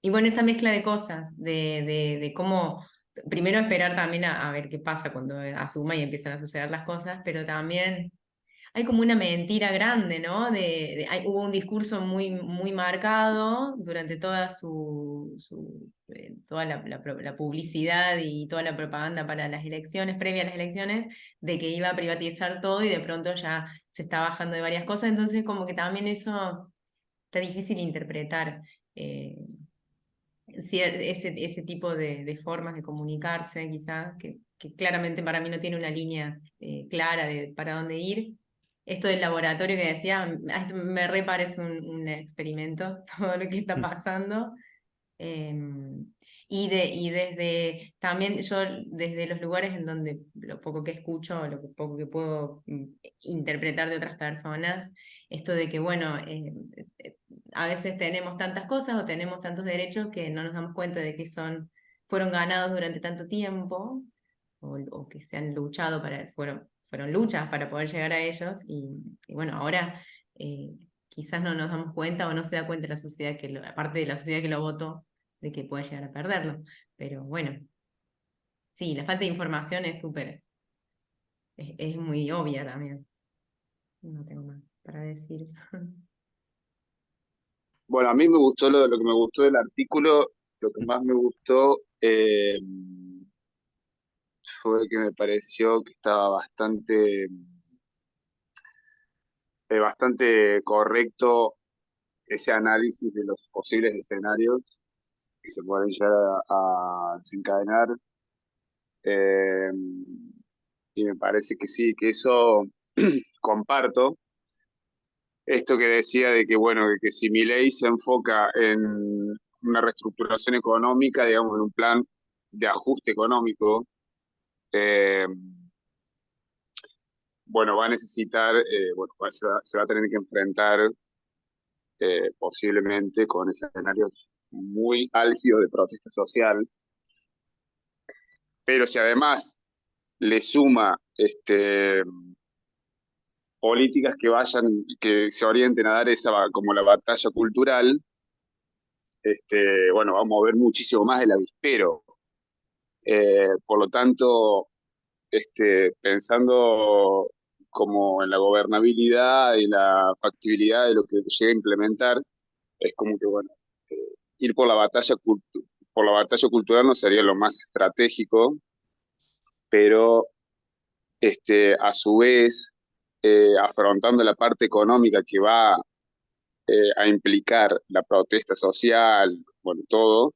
y bueno, esa mezcla de cosas, de cómo primero esperar también a ver qué pasa cuando asuma y empiezan a suceder las cosas, pero también hay como una mentira grande, ¿no? Hubo un discurso muy marcado durante toda toda la publicidad y toda la propaganda para las elecciones, previa a las elecciones, de que iba a privatizar todo y de pronto ya se está bajando de varias cosas, entonces como que también eso está difícil de interpretar. eh, ese tipo de formas de comunicarse, quizás, que claramente para mí no tiene una línea clara de para dónde ir. Esto del laboratorio que decía, me re parece un experimento, todo lo que está pasando. Eh, y desde, también yo, desde los lugares en donde lo poco que escucho, lo poco que puedo interpretar de otras personas, esto de que, bueno, a veces tenemos tantas cosas o tenemos tantos derechos que no nos damos cuenta de que fueron ganados durante tanto tiempo o que se han luchado fueron luchas para poder llegar a ellos y bueno, ahora quizás no nos damos cuenta o no se da cuenta la sociedad aparte de la sociedad que lo votó, de que puede llegar a perderlo. Pero bueno, sí, la falta de información es es muy obvia también. No tengo más para decir. Bueno, a mí me gustó lo que me gustó del artículo, lo que más me gustó fue que me pareció que estaba bastante correcto ese análisis de los posibles escenarios que se pueden llegar a desencadenar. eh, y me parece que sí, que eso comparto. Esto que decía de que, bueno, que si mi ley se enfoca en una reestructuración económica, digamos, en un plan de ajuste económico, eh, bueno, va a necesitar, bueno, se va a tener que enfrentar posiblemente con escenarios muy álgidos de protesta social, pero si además le suma políticas que se orienten a dar esa como la batalla cultural, bueno, vamos a ver muchísimo más el avispero. Por lo tanto, pensando como en la gobernabilidad y la factibilidad de lo que llegue a implementar, es como que, bueno, eh, ir por la batalla cultural no sería lo más estratégico, pero a su vez, afrontando la parte económica que va a implicar la protesta social, bueno, todo,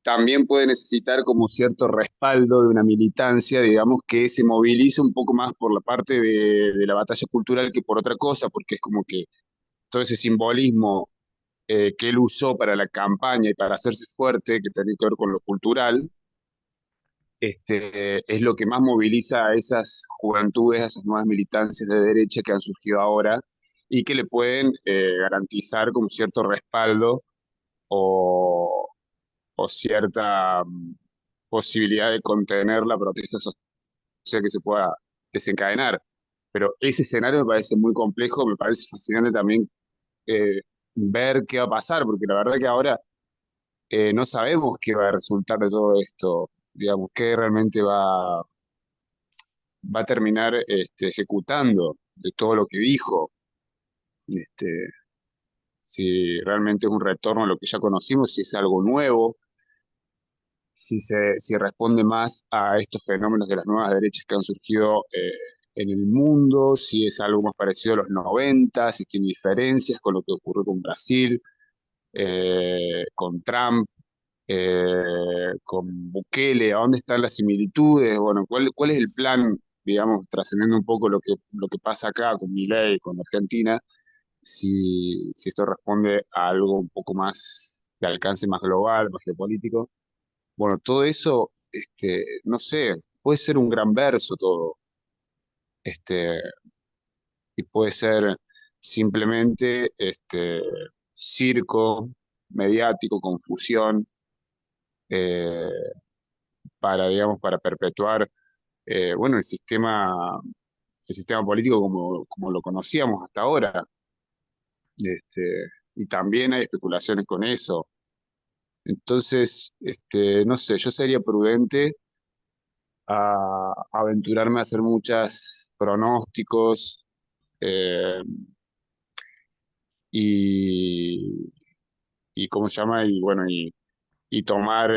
también puede necesitar como cierto respaldo de una militancia, digamos, que se movilice un poco más por la parte de la batalla cultural que por otra cosa, porque es como que todo ese simbolismo que él usó para la campaña y para hacerse fuerte, que tiene que ver con lo cultural, es lo que más moviliza a esas juventudes, a esas nuevas militancias de derecha que han surgido ahora y que le pueden garantizar como cierto respaldo o, o cierta posibilidad de contener la protesta social que se pueda desencadenar. Pero ese escenario me parece muy complejo, me parece fascinante también eh, ver qué va a pasar, porque la verdad que ahora no sabemos qué va a resultar de todo esto, digamos, qué realmente va a terminar ejecutando de todo lo que dijo. Este, si realmente es un retorno a lo que ya conocimos, si es algo nuevo, si responde más a estos fenómenos de las nuevas derechas que han surgido en el mundo, si es algo más parecido a los 90, si tiene diferencias con lo que ocurrió con Brasil, con Trump, con Bukele, ¿a dónde están las similitudes? Bueno, ¿cuál es el plan, digamos, trascendiendo un poco lo que pasa acá con Milei, con Argentina, si esto responde a algo un poco más de alcance más global, más geopolítico? Bueno, todo eso, no sé, puede ser un gran verso todo, este, y puede ser simplemente circo mediático, confusión, eh, para, digamos, para perpetuar, bueno, el sistema político como lo conocíamos hasta ahora. Y también hay especulaciones con eso. Entonces, no sé, yo sería prudente a aventurarme a hacer muchos pronósticos, eh, y, y cómo se llama, y bueno, y tomar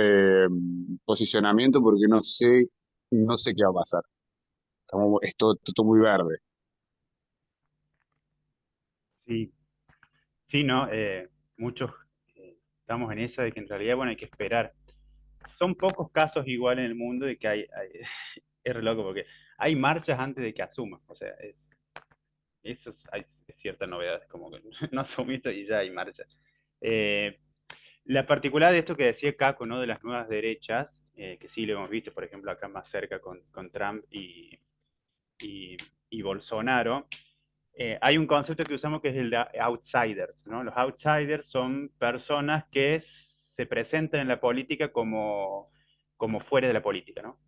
posicionamiento porque no sé qué va a pasar. Es todo muy verde. Sí, sí, ¿no? Muchos estamos en esa de que en realidad, bueno, hay que esperar. Son pocos casos igual en el mundo de que es re loco porque hay marchas antes de que asuma. O sea, es cierta novedad, es como que no asumiste y ya hay marcha. Eh, la particularidad de esto que decía Caco, ¿no? De las nuevas derechas, que sí lo hemos visto, por ejemplo, acá más cerca con Trump y, y Bolsonaro, hay un concepto que usamos que es el de outsiders, ¿no? Los outsiders son personas que se presentan en la política como fuera de la política, ¿no?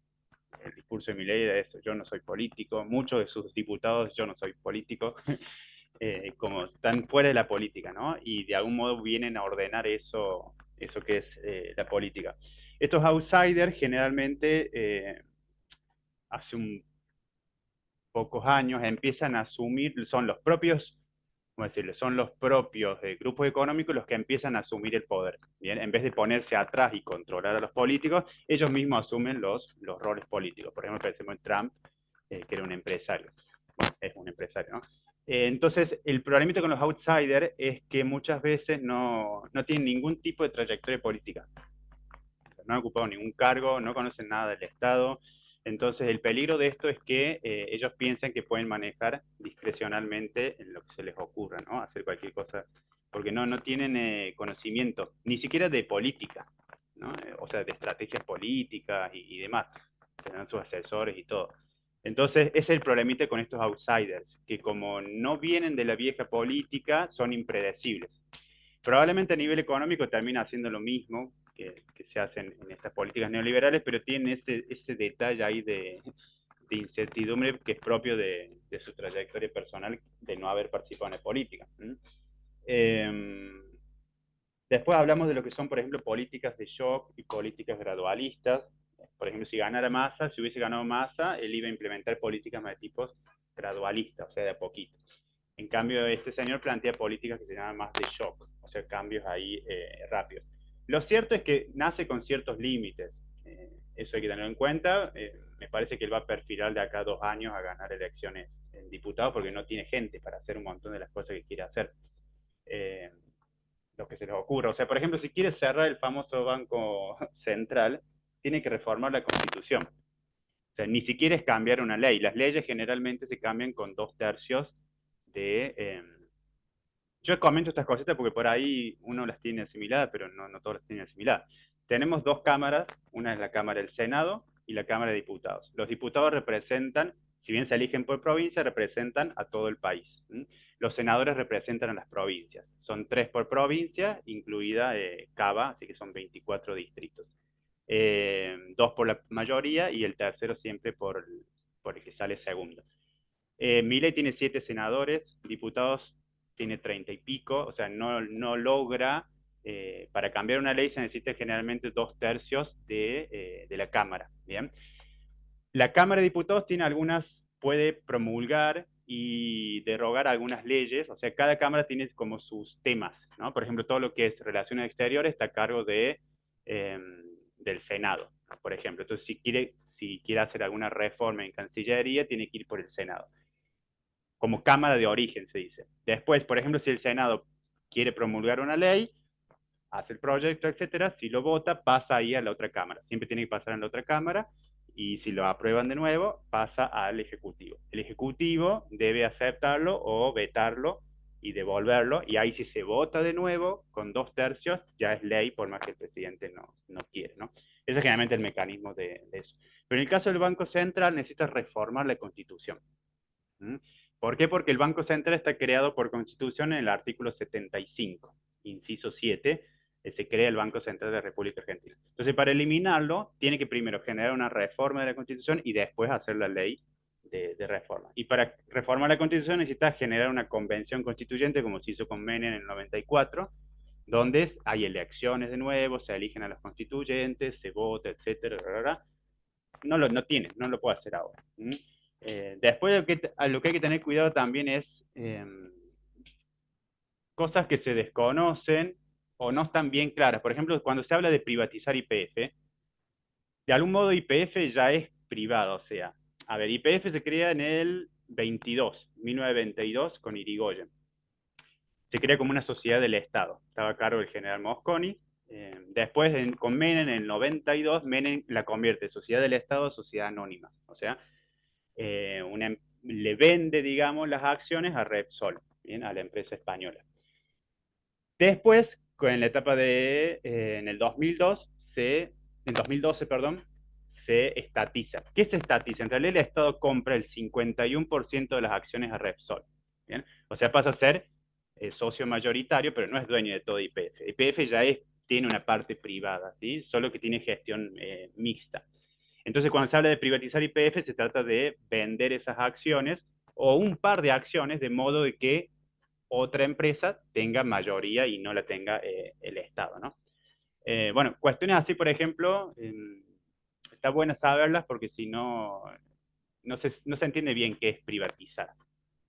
El discurso de Milei era eso, yo no soy político, muchos de sus diputados, yo no soy político, como están fuera de la política, ¿no? Y de algún modo vienen a ordenar eso que es la política. Estos outsiders generalmente, hace un pocos años, empiezan a asumir, son los propios, ¿cómo decirlo? Son los propios grupos económicos los que empiezan a asumir el poder. Bien, en vez de ponerse atrás y controlar a los políticos, ellos mismos asumen los roles políticos. Por ejemplo, pensemos en Trump, que era un empresario. Bueno, es un empresario, ¿no? Entonces, el problemita con los outsiders es que muchas veces no tienen ningún tipo de trayectoria política. No han ocupado ningún cargo, no conocen nada del Estado. Entonces, el peligro de esto es que ellos piensan que pueden manejar discrecionalmente en lo que se les ocurra, ¿no? Hacer cualquier cosa, porque no tienen conocimiento, ni siquiera de política, ¿no? O sea, de estrategias políticas y demás. Tendrán sus asesores y todo. Entonces, ese es el problemita con estos outsiders, que como no vienen de la vieja política, son impredecibles. Probablemente a nivel económico termina haciendo lo mismo que se hacen en estas políticas neoliberales, pero tienen ese detalle ahí de incertidumbre que es propio de su trayectoria personal de no haber participado en la política. Eh, Después hablamos de lo que son, por ejemplo, políticas de shock y políticas gradualistas. Por ejemplo, si ganara Massa, si hubiese ganado Massa, él iba a implementar políticas más de tipos gradualistas, o sea, de a poquito. En cambio, este señor plantea políticas que se llaman más de shock, o sea, cambios ahí rápidos. Lo cierto es que nace con ciertos límites. Eso hay que tenerlo en cuenta. Me parece que él va a perfilar de acá a 2 años a ganar elecciones en diputado porque no tiene gente para hacer un montón de las cosas que quiere hacer. Eh, lo que se les ocurra. O sea, por ejemplo, si quiere cerrar el famoso Banco Central, tiene que reformar la Constitución. O sea, ni siquiera es cambiar una ley. Las leyes generalmente se cambian con 2/3 de... yo comento estas cositas porque por ahí uno las tiene asimiladas, pero no todos las tienen asimiladas. Tenemos dos cámaras, una es la Cámara del Senado y la Cámara de Diputados. Los diputados representan, si bien se eligen por provincia, representan a todo el país. Los senadores representan a las provincias. Son 3 por provincia, incluida Cava, así que son 24 distritos. 2 por la mayoría y el tercero siempre por el que sale segundo. Milei tiene 7 senadores, diputados tiene 30 y pico, o sea, no logra, para cambiar una ley se necesita generalmente 2/3 de la Cámara, ¿bien? La Cámara de Diputados tiene puede promulgar y derogar algunas leyes. O sea, cada cámara tiene como sus temas, ¿no? Por ejemplo, todo lo que es relaciones exteriores está a cargo del Senado, por ejemplo. Entonces, si quiere hacer alguna reforma en Cancillería, tiene que ir por el Senado. Como cámara de origen, se dice. Después, por ejemplo, si el Senado quiere promulgar una ley, hace el proyecto, etcétera, si lo vota, pasa ahí a la otra cámara. Siempre tiene que pasar en la otra cámara, y si lo aprueban de nuevo, pasa al Ejecutivo. El Ejecutivo debe aceptarlo o vetarlo y devolverlo, y ahí si se vota de nuevo, con 2/3, ya es ley, por más que el presidente no quiere, ¿no? Ese es generalmente el mecanismo de eso. Pero en el caso del Banco Central, necesita reformar la Constitución. ¿Mm? ¿Por qué? Porque el Banco Central está creado por Constitución en el artículo 75, inciso 7, se crea el Banco Central de la República Argentina. Entonces, para eliminarlo, tiene que primero generar una reforma de la Constitución y después hacer la ley de reforma. Y para reformar la Constitución necesita generar una convención constituyente, como se hizo con Menem en el 94, donde hay elecciones de nuevo, se eligen a los constituyentes, se vota, etcétera. No lo puede hacer ahora. Después lo que hay que tener cuidado también es cosas que se desconocen o no están bien claras. Por ejemplo, cuando se habla de privatizar YPF, de algún modo YPF ya es privado. O sea, a ver, YPF se crea en el 1922, con Irigoyen. Se crea como una sociedad del Estado. Estaba a cargo el general Mosconi. Después, con Menem, en el 92, Menem la convierte de sociedad del Estado a sociedad anónima. O sea, le vende, digamos, las acciones a Repsol, ¿bien? A la empresa española. Después, en la etapa en el 2012, perdón, se estatiza. ¿Qué se estatiza? En realidad el Estado compra el 51% de las acciones a Repsol, ¿bien? O sea, pasa a ser socio mayoritario, pero no es dueño de todo YPF. YPF ya tiene una parte privada, ¿sí? Solo que tiene gestión mixta. Entonces, cuando se habla de privatizar YPF, se trata de vender esas acciones o un par de acciones, de modo de que otra empresa tenga mayoría y no la tenga el Estado, ¿no? Bueno, cuestiones así, por ejemplo, está bueno saberlas, porque si no, no se entiende bien qué es privatizar.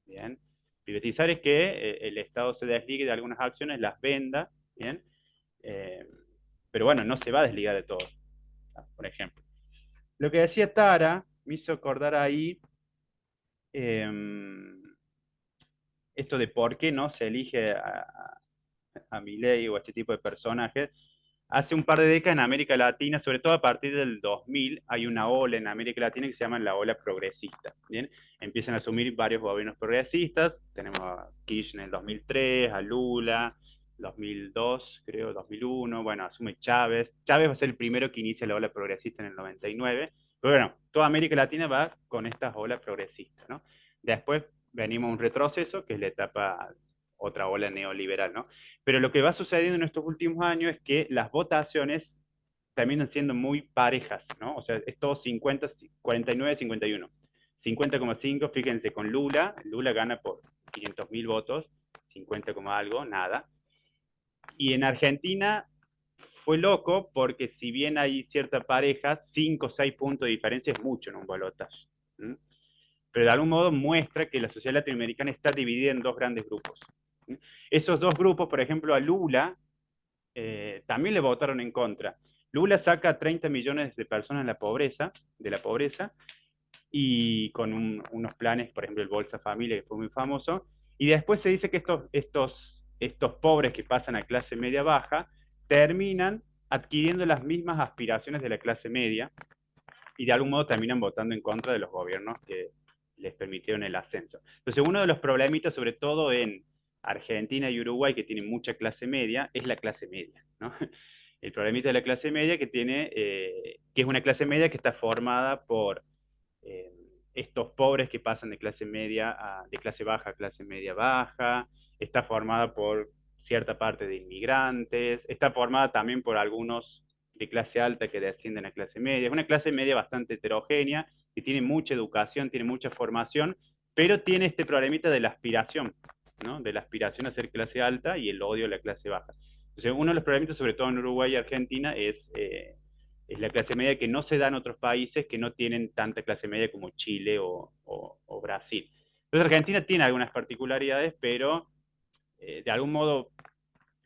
¿Bien? Privatizar es que el Estado se desligue de algunas acciones, las venda, ¿bien? Pero bueno, no se va a desligar de todo, por ejemplo. Lo que decía Tara me hizo acordar ahí esto de por qué no se elige a Milei o a este tipo de personajes. Hace un par de décadas en América Latina, sobre todo a partir del 2000, hay una ola en América Latina que se llama la ola progresista. ¿Bien? Empiezan a asumir varios gobiernos progresistas. Tenemos a Kirchner en el 2003, a Lula, 2002, creo, 2001. Bueno, asume Chávez. Chávez va a ser el primero que inicia la ola progresista en el 99. Pero bueno, toda América Latina va con estas olas progresistas, ¿no? Después venimos a un retroceso, que es la etapa, otra ola neoliberal, ¿no? Pero lo que va sucediendo en estos últimos años es que las votaciones terminan siendo muy parejas, ¿no? O sea, es todo 50, 49, 51. 50,5, fíjense, con Lula gana por 500.000 votos, 50, algo, nada. Y en Argentina fue loco, porque si bien hay cierta pareja, 5 o 6 puntos de diferencia es mucho en un balotaje. Pero de algún modo muestra que la sociedad latinoamericana está dividida en dos grandes grupos. Esos dos grupos, por ejemplo, a Lula también le votaron en contra. Lula saca a 30 millones de personas de la pobreza, y con unos planes, por ejemplo, el Bolsa Familia, que fue muy famoso, y después se dice que estos pobres que pasan a clase media baja terminan adquiriendo las mismas aspiraciones de la clase media, y de algún modo terminan votando en contra de los gobiernos que les permitieron el ascenso. Entonces, uno de los problemitas, sobre todo en Argentina y Uruguay, que tienen mucha clase media, es la clase media, ¿no? El problemita de la clase media que es una clase media que está formada por eh, estos pobres que pasan de clase media de clase baja a clase media baja, está formada por cierta parte de inmigrantes, está formada también por algunos de clase alta que descienden a clase media. Es una clase media bastante heterogénea, que tiene mucha educación, tiene mucha formación, pero tiene este problemita de la aspiración, ¿no? De la aspiración a ser clase alta y el odio a la clase baja. Entonces, uno de los problemitas, sobre todo en Uruguay y Argentina, es la clase media que no se da en otros países que no tienen tanta clase media como Chile o Brasil. Entonces Argentina tiene algunas particularidades, pero de algún modo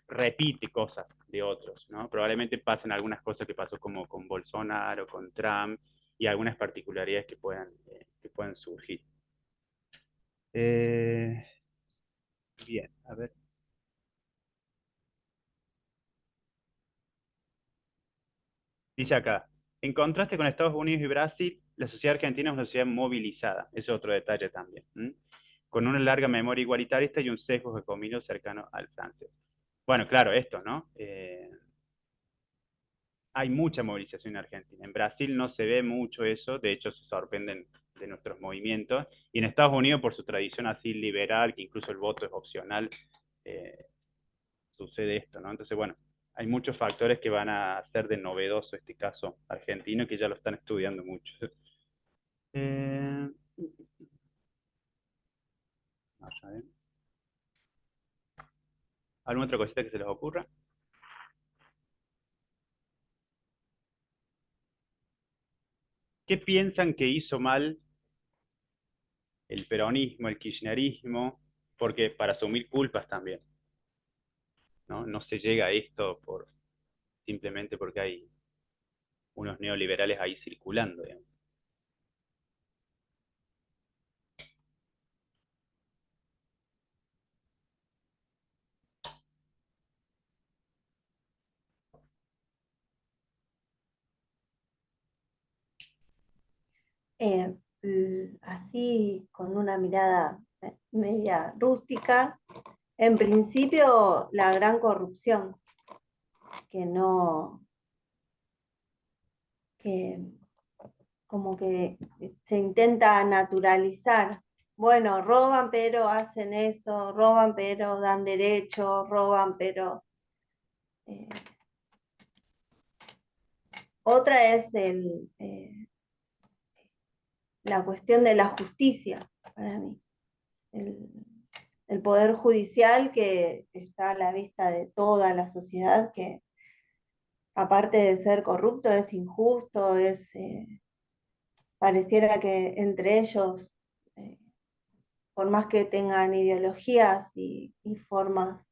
repite cosas de otros, ¿no? Probablemente pasen algunas cosas que pasó como con Bolsonaro, con Trump, y algunas particularidades que puedan surgir. Bien, a ver. Dice acá, en contraste con Estados Unidos y Brasil, la sociedad argentina es una sociedad movilizada. Ese es otro detalle también. ¿M? Con una larga memoria igualitarista y un sesgo jacobino cercano al francés. Bueno, claro, esto, ¿no? Hay mucha movilización en Argentina. En Brasil no se ve mucho eso, de hecho se sorprenden de nuestros movimientos. Y en Estados Unidos, por su tradición así liberal, que incluso el voto es opcional, eh, sucede esto, ¿no? Entonces, bueno, hay muchos factores que van a hacer de novedoso este caso argentino que ya lo están estudiando mucho. Eh, vamos a ver. ¿Alguna otra cosita que se les ocurra? ¿Qué piensan que hizo mal el peronismo, el kirchnerismo? Porque para asumir culpas también, ¿no? No se llega a esto simplemente porque hay unos neoliberales ahí circulando, digamos. Así con una mirada media rústica, en principio la gran corrupción, que no, que como que se intenta naturalizar. Bueno, roban pero hacen esto, roban pero dan derechos, roban pero... eh, otra es la cuestión de la justicia, para mí. El, el poder judicial que está a la vista de toda la sociedad, que aparte de ser corrupto, es injusto, pareciera que entre ellos, eh, por más que tengan ideologías y formas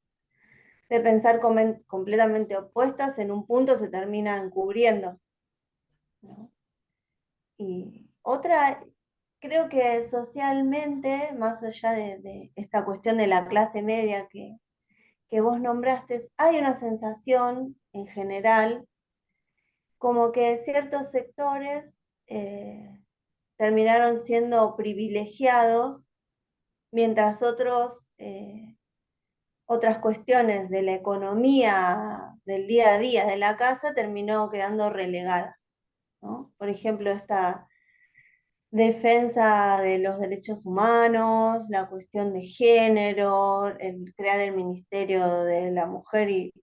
de pensar completamente opuestas, en un punto se terminan cubriendo, ¿no? Y otra, creo que socialmente, más allá de esta cuestión de la clase media que vos nombraste, hay una sensación en general como que ciertos sectores terminaron siendo privilegiados, mientras otras cuestiones de la economía del día a día de la casa terminó quedando relegada, ¿no? Por ejemplo, esta defensa de los derechos humanos, la cuestión de género, el crear el Ministerio de la Mujer y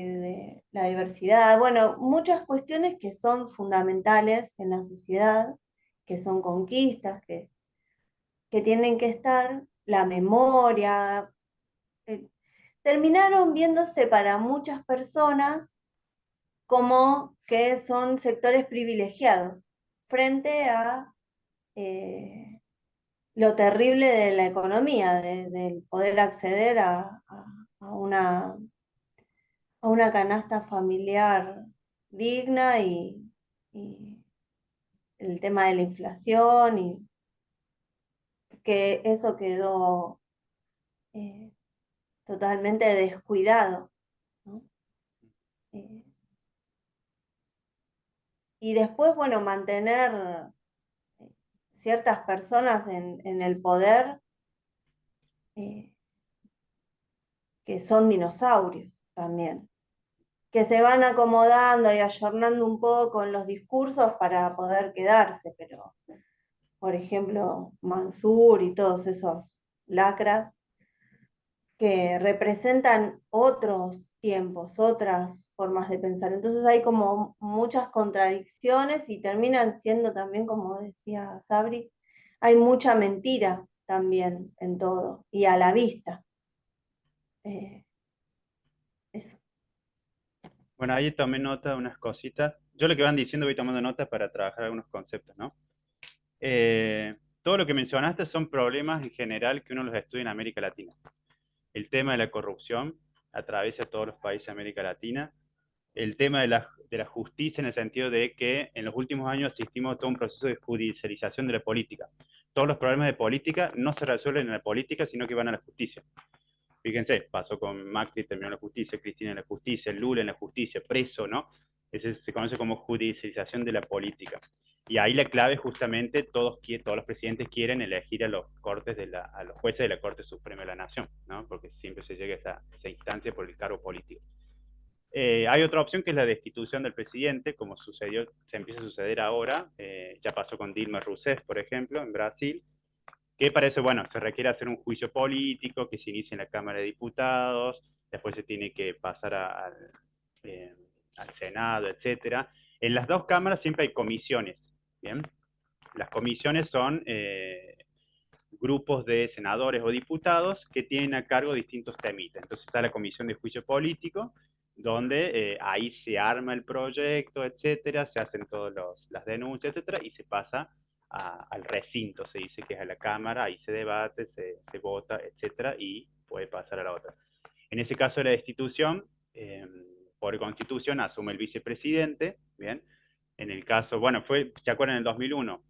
de la diversidad. Bueno, muchas cuestiones que son fundamentales en la sociedad, que son conquistas, que tienen que estar, la memoria, eh, terminaron viéndose para muchas personas como que son sectores privilegiados frente a lo terrible de la economía, del poder acceder a una canasta familiar digna y el tema de la inflación y que eso quedó eh, totalmente descuidado, ¿no? Eh, y después, bueno, mantener ciertas personas en el poder eh, que son dinosaurios también, que se van acomodando y ayornando un poco en los discursos para poder quedarse, pero por ejemplo Mansur y todos esos lacras que representan otros tiempos, otras formas de pensar. Entonces hay como muchas contradicciones y terminan siendo también, como decía Sabri, hay mucha mentira también en todo y a la vista. Eh, eso. Bueno, ahí tomé nota de unas cositas. Yo lo que van diciendo voy tomando nota para trabajar algunos conceptos, ¿no? todo lo que mencionaste son problemas en general que uno los estudia en América Latina. El tema de la corrupción atraviesa todos los países de América Latina. El tema de la justicia en el sentido de que en los últimos años asistimos a todo un proceso de judicialización de la política. Todos los problemas de política no se resuelven en la política, sino que van a la justicia. Fíjense, pasó con Macri, terminó en la justicia, Cristina en la justicia, Lula en la justicia, preso, ¿no? Ese se conoce como judicialización de la política. Y ahí la clave justamente, todos los presidentes quieren elegir a los a los jueces de la Corte Suprema de la Nación, ¿no? Porque siempre se llega a esa instancia por el cargo político. Hay otra opción que es la destitución del presidente, como sucedió, se empieza a suceder ahora, ya pasó con Dilma Rousseff, por ejemplo, en Brasil, que para eso, bueno, se requiere hacer un juicio político que se inicia en la Cámara de Diputados, después se tiene que pasar al Senado, etcétera. En las dos cámaras siempre hay comisiones, ¿bien? Las comisiones son grupos de senadores o diputados que tienen a cargo distintos temitas. Entonces está la comisión de juicio político, donde ahí se arma el proyecto, etcétera, se hacen todas las denuncias, etcétera, y se pasa al recinto, se dice que es a la Cámara, ahí se debate, se vota, etcétera, y puede pasar a la otra. En ese caso de la destitución, por constitución asume el vicepresidente, ¿bien? En el caso, bueno, ¿se acuerdan en el 2001?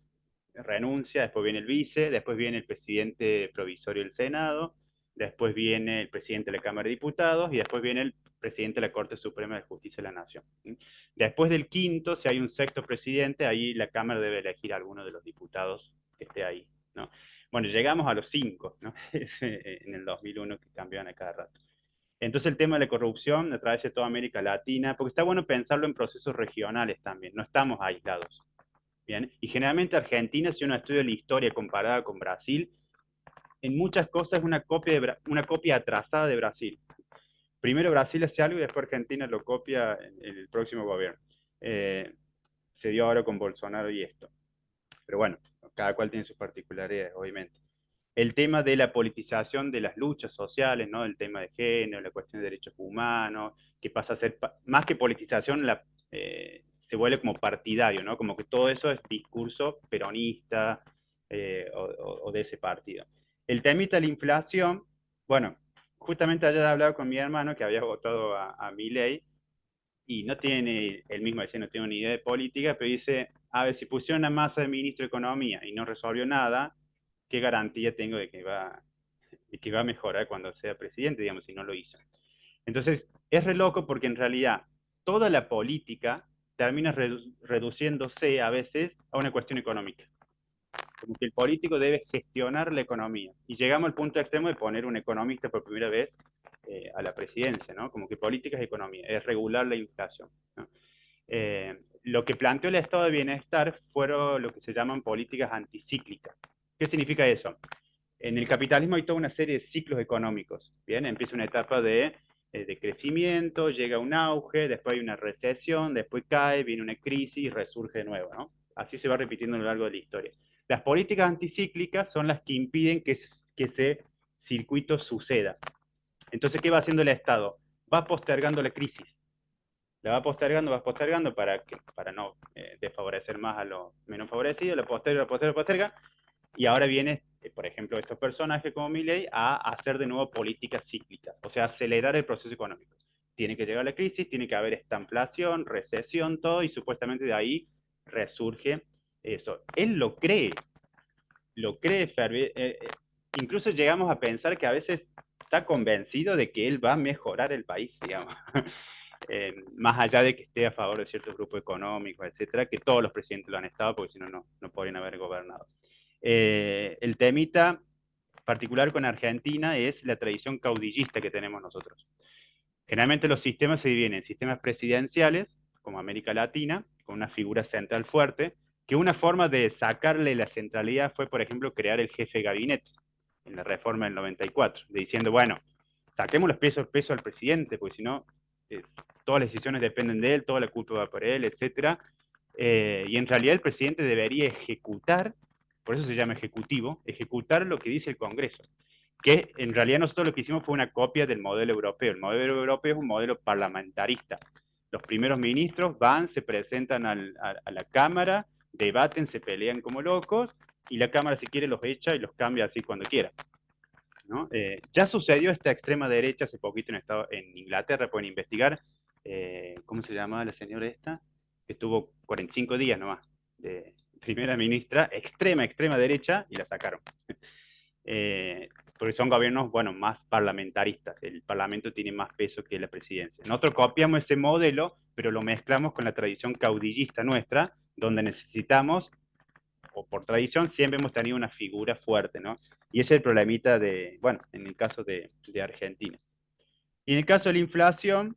Renuncia, después viene el vice, después viene el presidente provisorio del Senado, después viene el presidente de la Cámara de Diputados y después viene el presidente de la Corte Suprema de Justicia de la Nación. Después del quinto, si hay un sexto presidente, ahí la Cámara debe elegir a alguno de los diputados que esté ahí, ¿no? Bueno, llegamos a los 5, ¿no? En el 2001 que cambiaban a cada rato. Entonces el tema de la corrupción atraviesa toda América Latina, porque está bueno pensarlo en procesos regionales también, no estamos aislados. ¿Bien? Y generalmente Argentina, si uno estudia la historia comparada con Brasil, en muchas cosas es una copia atrasada de Brasil. Primero Brasil hace algo y después Argentina lo copia en el próximo gobierno. Se dio ahora con Bolsonaro y esto. Pero bueno, cada cual tiene sus particularidades, obviamente. El tema de la politización de las luchas sociales, ¿no? El tema de género, la cuestión de derechos humanos, que pasa a ser, más que politización, se vuelve como partidario, ¿no? Como que todo eso es discurso peronista o de ese partido. El temita de la inflación, bueno, justamente ayer hablaba con mi hermano que había votado a Milei y no tiene, él mismo decía, no tiene ni idea de política, pero dice, a ver, si pusieron a Massa de ministro de Economía y no resolvió nada, ¿qué garantía tengo de que va a mejorar cuando sea presidente, digamos, si no lo hizo? Entonces, es re loco porque en realidad toda la política termina reduciéndose a veces a una cuestión económica. Como que el político debe gestionar la economía. Y llegamos al punto extremo de poner un economista por primera vez a la presidencia, ¿no? Como que política es economía, es regular la inflación, ¿no? Lo que planteó el estado de bienestar fueron lo que se llaman políticas anticíclicas. ¿Qué significa eso? En el capitalismo hay toda una serie de ciclos económicos. Bien, empieza una etapa de crecimiento, llega un auge, después hay una recesión, después cae, viene una crisis y resurge de nuevo, ¿no? Así se va repitiendo a lo largo de la historia. Las políticas anticíclicas son las que impiden que ese circuito suceda. Entonces, ¿qué va haciendo el Estado? Va postergando la crisis. La va postergando para no desfavorecer más a los menos favorecidos, la posterga, y ahora viene, por ejemplo, estos personajes como Milei a hacer de nuevo políticas cíclicas, o sea, acelerar el proceso económico. Tiene que llegar la crisis, tiene que haber estanflación, recesión, todo, y supuestamente de ahí resurge eso. Él lo cree, incluso llegamos a pensar que a veces está convencido de que él va a mejorar el país, digamos. Más allá de que esté a favor de ciertos grupos económicos, etcétera, que todos los presidentes lo han estado, porque si no, no podrían haber gobernado. El temita particular con Argentina es la tradición caudillista que tenemos nosotros. Generalmente los sistemas se dividen en sistemas presidenciales, como América Latina, con una figura central fuerte, que una forma de sacarle la centralidad fue, por ejemplo, crear el jefe de gabinete en la reforma del 94, diciendo, bueno, saquemos los pesos al presidente, porque si no, todas las decisiones dependen de él, toda la culpa va por él, etc. Y en realidad el presidente debería ejecutar, por eso se llama ejecutivo, ejecutar lo que dice el Congreso, que en realidad nosotros lo que hicimos fue una copia del modelo europeo. El modelo europeo es un modelo parlamentarista. Los primeros ministros van, se presentan a la Cámara, debaten, se pelean como locos, y la Cámara si quiere los echa y los cambia así cuando quiera, ¿no? Ya sucedió esta extrema derecha hace poquito en Inglaterra, pueden investigar, ¿cómo se llamaba la señora esta? Que estuvo 45 días nomás de primera ministra, extrema derecha, y la sacaron. Eh, porque son gobiernos, bueno, más parlamentaristas. El parlamento tiene más peso que la presidencia. Nosotros copiamos ese modelo, pero lo mezclamos con la tradición caudillista nuestra, donde necesitamos, o por tradición, siempre hemos tenido una figura fuerte, ¿no? Y ese es el problemita de, bueno, en el caso de Argentina. Y en el caso de la inflación,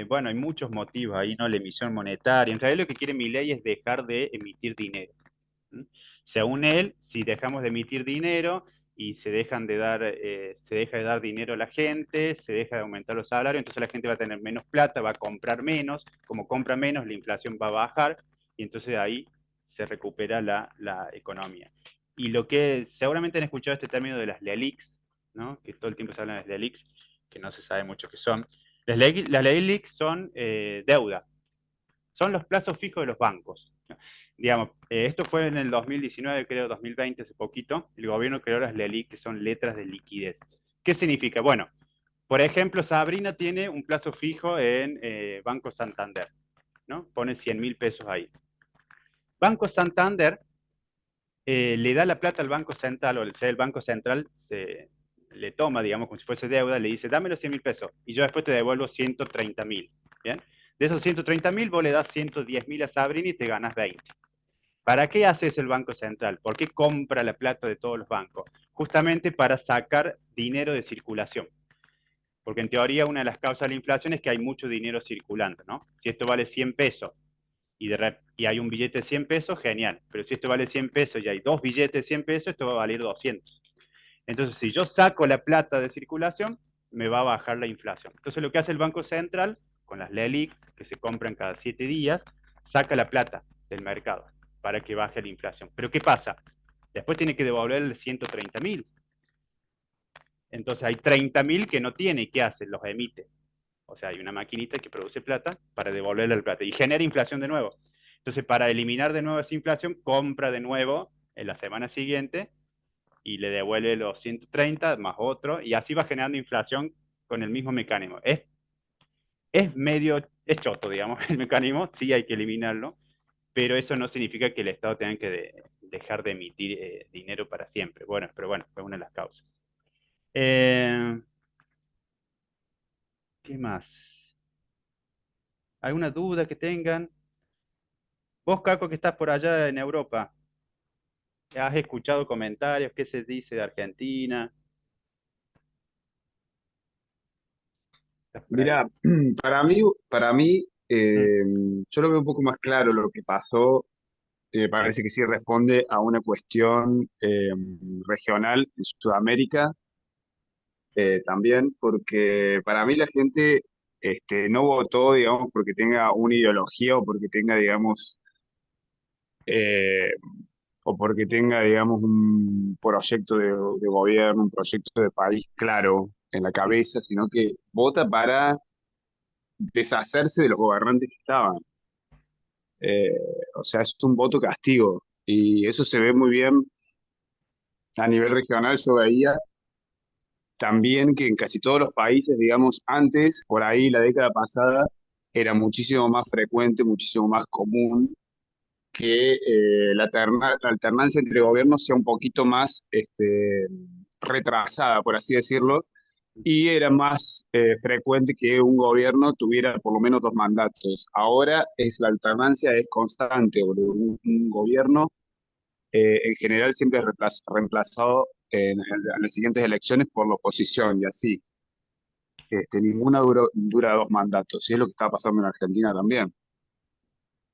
bueno, hay muchos motivos ahí, ¿no? La emisión monetaria. En realidad lo que quiere Milei es dejar de emitir dinero. ¿Mm? Según él, si dejamos de emitir dinero y se deja de dar dinero a la gente, se deja de aumentar los salarios, entonces la gente va a tener menos plata, va a comprar menos, como compra menos, la inflación va a bajar y entonces ahí se recupera la economía. Y lo que seguramente han escuchado este término de las LELIQs, ¿no? Que todo el tiempo se habla de las LELIQs, que no se sabe mucho qué son. Las LELIQs son deuda, son los plazos fijos de los bancos. Digamos, esto fue en el 2019, creo, 2020, hace poquito. El gobierno creó las LELIQ, que son letras de liquidez. ¿Qué significa? Bueno, por ejemplo, Sabrina tiene un plazo fijo en Banco Santander, ¿no? Pone 100.000 pesos ahí. Banco Santander le da la plata al Banco Central, o sea, el Banco Central le toma, digamos, como si fuese deuda, le dice, dame los 100.000 pesos y yo después te devuelvo 130.000. ¿Bien? De esos 130.000, vos le das 110.000 a Sabrina y te ganas 20. ¿Para qué hace eso el Banco Central? ¿Por qué compra la plata de todos los bancos? Justamente para sacar dinero de circulación. Porque en teoría una de las causas de la inflación es que hay mucho dinero circulando, ¿no? Si esto vale 100 pesos y hay un billete de 100 pesos, genial. Pero si esto vale 100 pesos y hay dos billetes de 100 pesos, esto va a valer 200. Entonces, si yo saco la plata de circulación, me va a bajar la inflación. Entonces, lo que hace el Banco Central con las LELIQs, que se compran cada 7 días, saca la plata del mercado para que baje la inflación. Pero ¿qué pasa? Después tiene que devolver 130.000. Entonces hay 30.000 que no tiene. ¿Y qué hace? Los emite. O sea, hay una maquinita que produce plata para devolverle la plata y genera inflación de nuevo. Entonces, para eliminar de nuevo esa inflación, compra de nuevo en la semana siguiente y le devuelve los 130 más otro, y así va generando inflación con el mismo mecanismo. Es choto, digamos, el mecanismo, sí hay que eliminarlo, pero eso no significa que el Estado tenga que dejar de emitir dinero para siempre. Bueno, pero bueno, fue una de las causas. Eh, ¿Qué más? ¿Alguna duda que tengan? Vos, Caco, que estás por allá en Europa, ¿has escuchado comentarios? ¿Qué se dice de Argentina? ¿Estás por ahí? Mira, para mí, Mm, yo lo veo un poco más claro lo que pasó. sí. Parece que sí responde a una cuestión regional en Sudamérica también, porque para mí la gente no votó, digamos, porque tenga una ideología o porque tenga, digamos, eh, o porque tenga, digamos, un proyecto de gobierno, un proyecto de país claro en la Mm, cabeza, sino que vota para deshacerse de los gobernantes que estaban. Eh, o sea, es un voto castigo. Y eso se ve muy bien a nivel regional. Yo veía también que en casi todos los países, digamos, antes, por ahí la década pasada, era muchísimo más frecuente, muchísimo más común que la alternancia entre gobiernos sea un poquito más retrasada, por así decirlo, y era más frecuente que un gobierno tuviera por lo menos dos mandatos. Ahora la alternancia es constante, boludo. Un gobierno en general siempre es reemplazado en las siguientes elecciones por la oposición y así. Ninguna dura dos mandatos, y es lo que está pasando en Argentina también.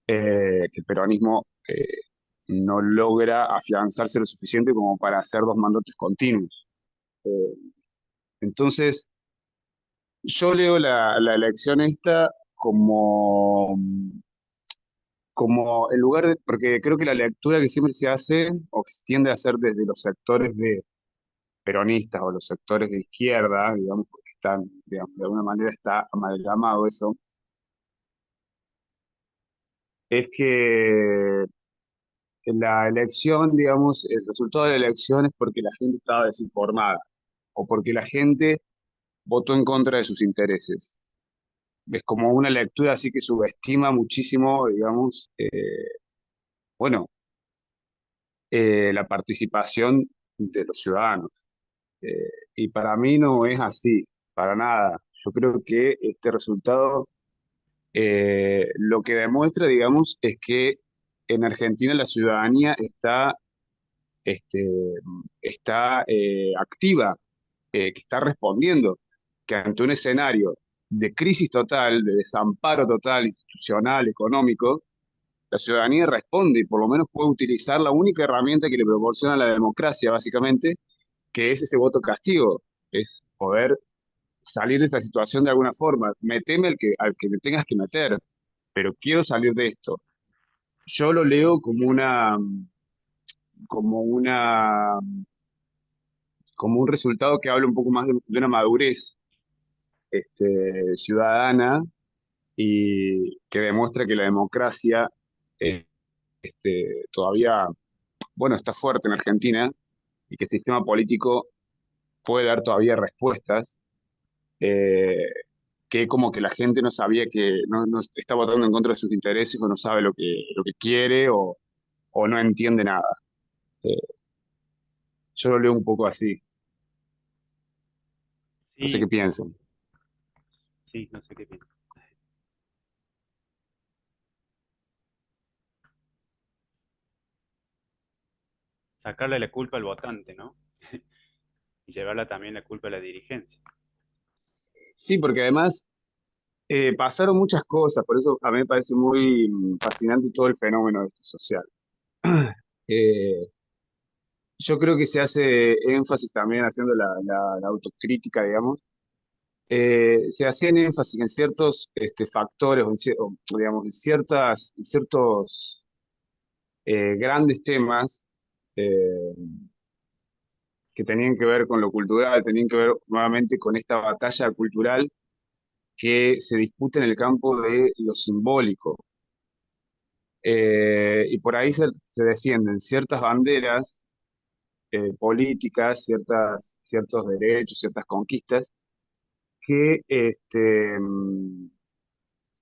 Que el peronismo no logra afianzarse lo suficiente como para hacer dos mandatos continuos. Eh, entonces, yo leo la elección esta como en lugar de, porque creo que la lectura que siempre se hace o que se tiende a hacer desde los sectores de peronistas o los sectores de izquierda, digamos, porque están, digamos, de alguna manera está amalgamado eso, es que la elección, digamos, el resultado de la elección es porque la gente estaba desinformada o porque la gente votó en contra de sus intereses. Es como una lectura así que subestima muchísimo, digamos, bueno, la participación de los ciudadanos. Eh, y para mí no es así, para nada. Yo creo que este resultado lo que demuestra, digamos, es que en Argentina la ciudadanía este, está activa, que está respondiendo, que ante un escenario de crisis total, de desamparo total, institucional, económico, la ciudadanía responde y por lo menos puede utilizar la única herramienta que le proporciona la democracia, básicamente, que es ese voto castigo, es poder salir de esta situación de alguna forma. Meteme al que me tengas que meter, pero quiero salir de esto. Yo lo leo como una, como un resultado que habla un poco más de una madurez ciudadana y que demuestra que la democracia eh, todavía, bueno, está fuerte en Argentina y que el sistema político puede dar todavía respuestas, eh, que como que la gente no sabía que no está votando en contra de sus intereses o no sabe lo que quiere o no entiende nada. Eh, yo lo leo un poco así, no sé qué Sí, piensan. sí, no sé qué piensas. Sacarle la culpa al votante, ¿no? Y llevarla también la culpa a la dirigencia. Sí, porque además pasaron muchas cosas, por eso a mí me parece muy fascinante todo el fenómeno este social. Eh, yo creo que se hace énfasis también haciendo la autocrítica, digamos. Se hacían énfasis en ciertos factores o, digamos, en ciertos grandes temas eh, que tenían que ver con lo cultural, tenían que ver nuevamente con esta batalla cultural que se disputa en el campo de lo simbólico. Y por ahí se defienden ciertas banderas políticas, ciertos derechos, ciertas conquistas que,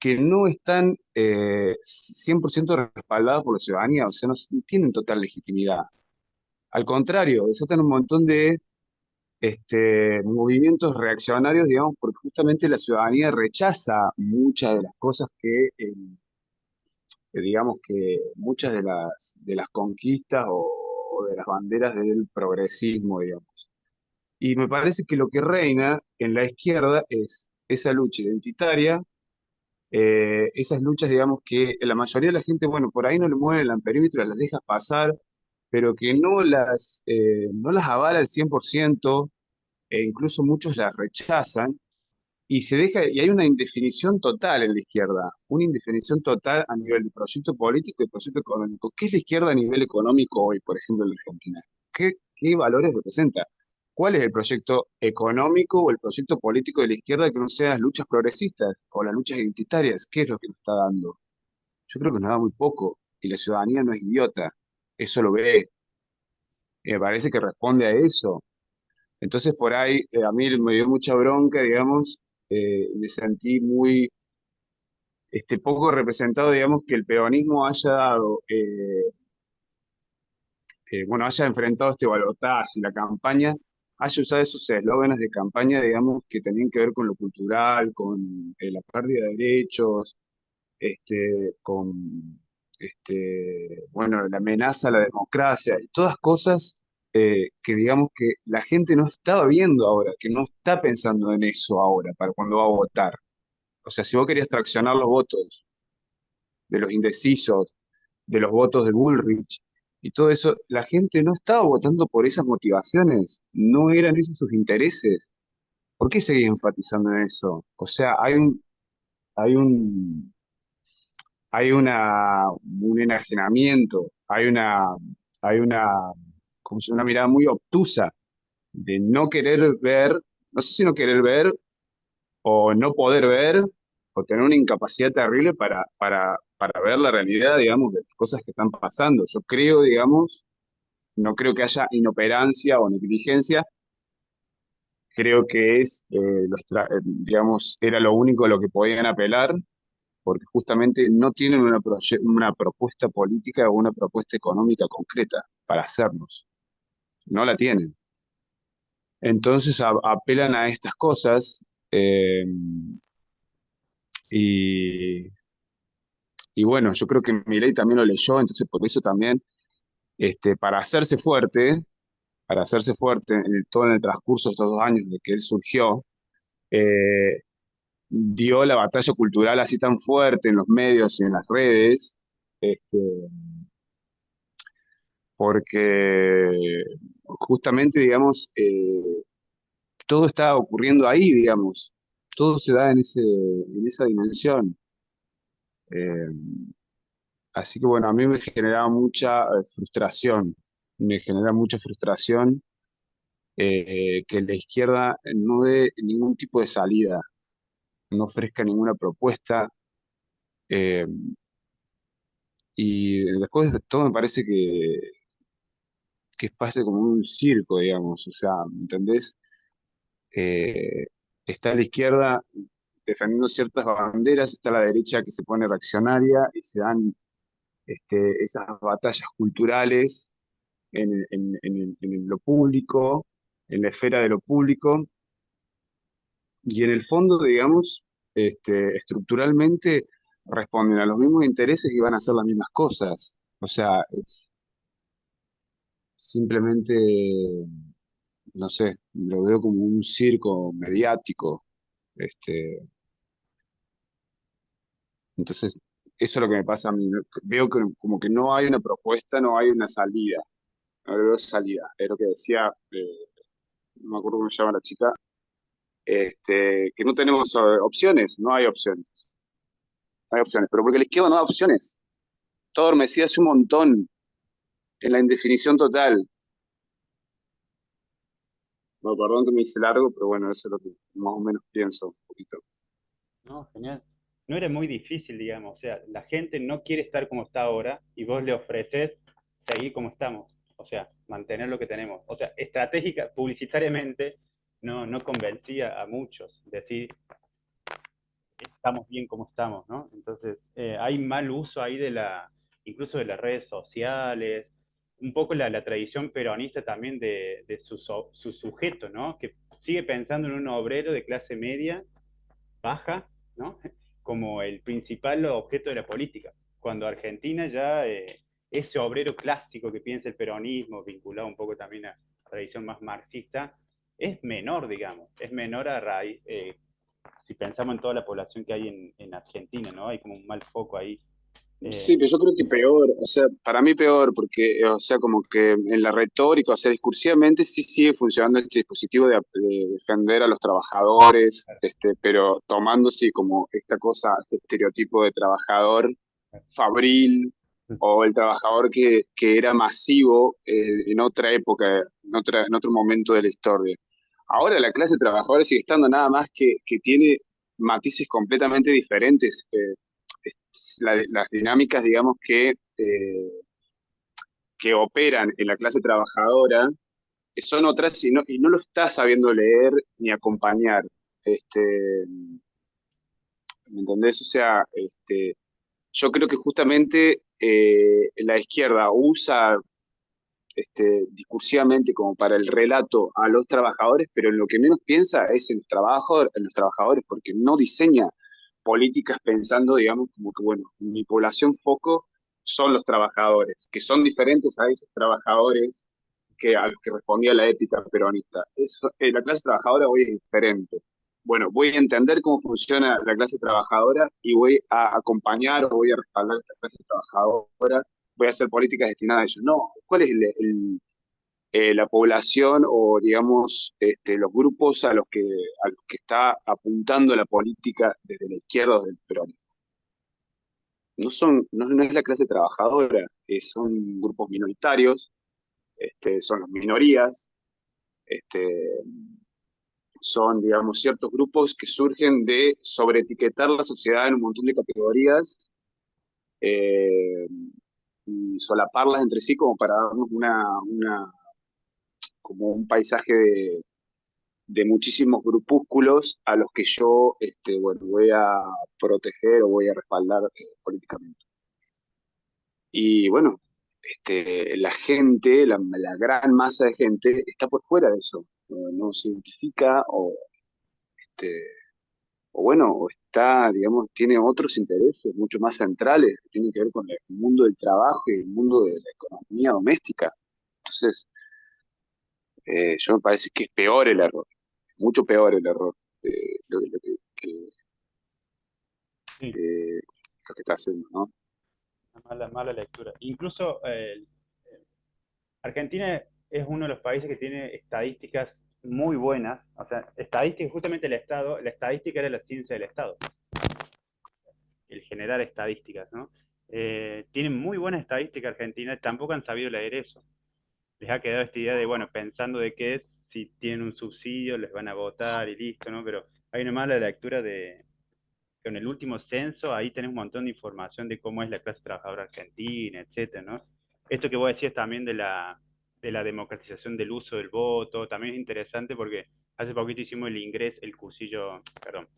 que no están 100% respaldadas por la ciudadanía, o sea, no tienen total legitimidad. Al contrario, desatan un montón de movimientos reaccionarios, digamos, porque justamente la ciudadanía rechaza muchas de las cosas digamos que muchas de las conquistas o de las banderas del progresismo, digamos. Y me parece que lo que reina en la izquierda es esa lucha identitaria, esas luchas, digamos, que la mayoría de la gente, bueno, por ahí no le mueve el amperímetro, las deja pasar, pero que no las avala al 100%, e incluso muchos las rechazan, y hay una indefinición total en la izquierda, una indefinición total a nivel de proyecto político y proyecto económico. ¿Qué es la izquierda a nivel económico hoy, por ejemplo, en la Argentina? ¿Qué valores representa? ¿Cuál es el proyecto económico o el proyecto político de la izquierda que no sean las luchas progresistas o las luchas identitarias? ¿Qué es lo que nos está dando? Yo creo que nos da muy poco y la ciudadanía no es idiota, eso lo ve, parece que responde a eso. Entonces por ahí a mí me dio mucha bronca, digamos, me sentí muy poco representado, digamos, que el peronismo haya dado, bueno, haya enfrentado este balotaje, la campaña, haya usado esos eslóganes de campaña, digamos, que tenían que ver con lo cultural, con la pérdida de derechos, con, bueno, la amenaza a la democracia, y todas cosas que digamos que la gente no estaba viendo ahora, que no está pensando en eso ahora, para cuando va a votar. O sea, si vos querías traccionar los votos de los indecisos, de los votos de Bullrich y todo eso, la gente no estaba votando por esas motivaciones, no eran esos sus intereses. ¿Por qué seguir enfatizando en eso? O sea, hay un, un enajenamiento, hay como si una mirada muy obtusa de no querer ver, no sé si no querer ver o no poder ver o tener una incapacidad terrible para ver la realidad, digamos, de las cosas que están pasando. Yo creo, digamos, no creo que haya inoperancia o negligencia, creo que digamos, era lo único a lo que podían apelar, porque justamente no tienen una propuesta política o una propuesta económica concreta para hacernos, no la tienen. Entonces apelan a estas cosas eh, y, y bueno, yo creo que Milei también lo leyó, entonces por eso también, para hacerse fuerte en todo en el transcurso de estos 2 años de que él surgió, eh, dio la batalla cultural así tan fuerte en los medios y en las redes, este, porque justamente, digamos, todo está ocurriendo ahí, digamos, todo se da en esa dimensión. Eh, Así que bueno, a mí me generaba mucha frustración, me genera mucha frustración que la izquierda no dé ningún tipo de salida, no ofrezca ninguna propuesta, eh, y después de todo me parece que es parte como un circo, digamos, o sea, ¿me entendés? Eh, Está la izquierda defendiendo ciertas banderas, está la derecha que se pone reaccionaria y se dan esas batallas culturales en lo público, en la esfera de lo público, y en el fondo, digamos, estructuralmente responden a los mismos intereses y van a hacer las mismas cosas. O sea, es simplemente, no sé, lo veo como un circo mediático. Este, entonces, eso es lo que me pasa a mí, ¿no? Veo que como que no hay una propuesta, no hay una salida. No le veo salida. Es lo que decía, no me acuerdo cómo se llama la chica, que no tenemos opciones, no hay opciones, no hay opciones, pero porque la izquierda no da opciones. Todo adormecida hace un montón en la indefinición total. No, perdón que me hice largo, pero bueno, eso es lo que más o menos pienso un poquito. No, genial. No era muy difícil, digamos. O sea, la gente no quiere estar como está ahora y vos le ofreces seguir como estamos. O sea, mantener lo que tenemos. O sea, estratégica, publicitariamente, no convencía a muchos. Decir, estamos bien como estamos, ¿no? Entonces, hay mal uso ahí incluso de las redes sociales, un poco la tradición peronista también de su sujeto, ¿no? Que sigue pensando en un obrero de clase media baja, ¿no? Como el principal objeto de la política. Cuando Argentina ya, ese obrero clásico que piensa el peronismo, vinculado un poco también a la tradición más marxista, es menor, digamos, es menor a raíz, si pensamos en toda la población que hay en Argentina, ¿no? Hay como un mal foco ahí. Sí, pero yo creo que peor, o sea, para mí peor, porque, o sea, como que en la retórica, o sea, discursivamente sí sigue funcionando este dispositivo de defender a los trabajadores, pero tomándose como esta cosa, este estereotipo de trabajador fabril o el trabajador que era masivo en otra época, en otro momento de la historia. Ahora la clase trabajadora sigue estando nada más que tiene matices completamente diferentes. Las dinámicas, digamos, que operan en la clase trabajadora son otras y no lo está sabiendo leer ni acompañar. Este, ¿Me entendés? O sea, yo creo que justamente la izquierda usa discursivamente como para el relato a los trabajadores, pero en lo que menos piensa es en los trabajadores, porque no diseña políticas pensando, digamos, como que, bueno, mi población foco son los trabajadores, que son diferentes a esos trabajadores a los que respondía la ética peronista. La clase trabajadora hoy es diferente. Bueno, voy a entender cómo funciona la clase trabajadora y voy a acompañar o voy a respaldar a esta clase trabajadora, voy a hacer políticas destinadas a ellos. No, ¿cuál es la población o, digamos, los grupos a los que está apuntando la política desde la izquierda o desde el peronismo? No es la clase trabajadora, son grupos minoritarios, son las minorías, este, son, digamos, ciertos grupos que surgen de sobreetiquetar la sociedad en un montón de categorías eh, y solaparlas entre sí como para darnos como un paisaje de muchísimos grupúsculos a los que yo bueno, voy a proteger o voy a respaldar políticamente. Y bueno, la gente, la gran masa de gente está por fuera de eso, no se identifica este, o bueno, o está, digamos, tiene otros intereses mucho más centrales que tienen que ver con el mundo del trabajo y el mundo de la economía doméstica. Entonces, yo me parece que es peor el error, mucho peor el error de Sí, lo que está haciendo, ¿no? una mala lectura. Incluso Argentina es uno de los países que tiene estadísticas muy buenas, o sea, estadísticas, justamente el Estado, la estadística era la ciencia del Estado, el generar estadísticas, ¿no? Tienen muy buena estadística Argentina, tampoco han sabido leer eso. Les ha quedado esta idea de, bueno, pensando de que si tienen un subsidio les van a votar y listo, ¿no? Pero hay una mala lectura de, con el último censo, ahí tenés un montón de información de cómo es la clase trabajadora argentina, etcétera, ¿no? Esto que vos decías también de la democratización del uso del voto, también es interesante porque hace poquito hicimos el ingreso, el cursillo, perdón,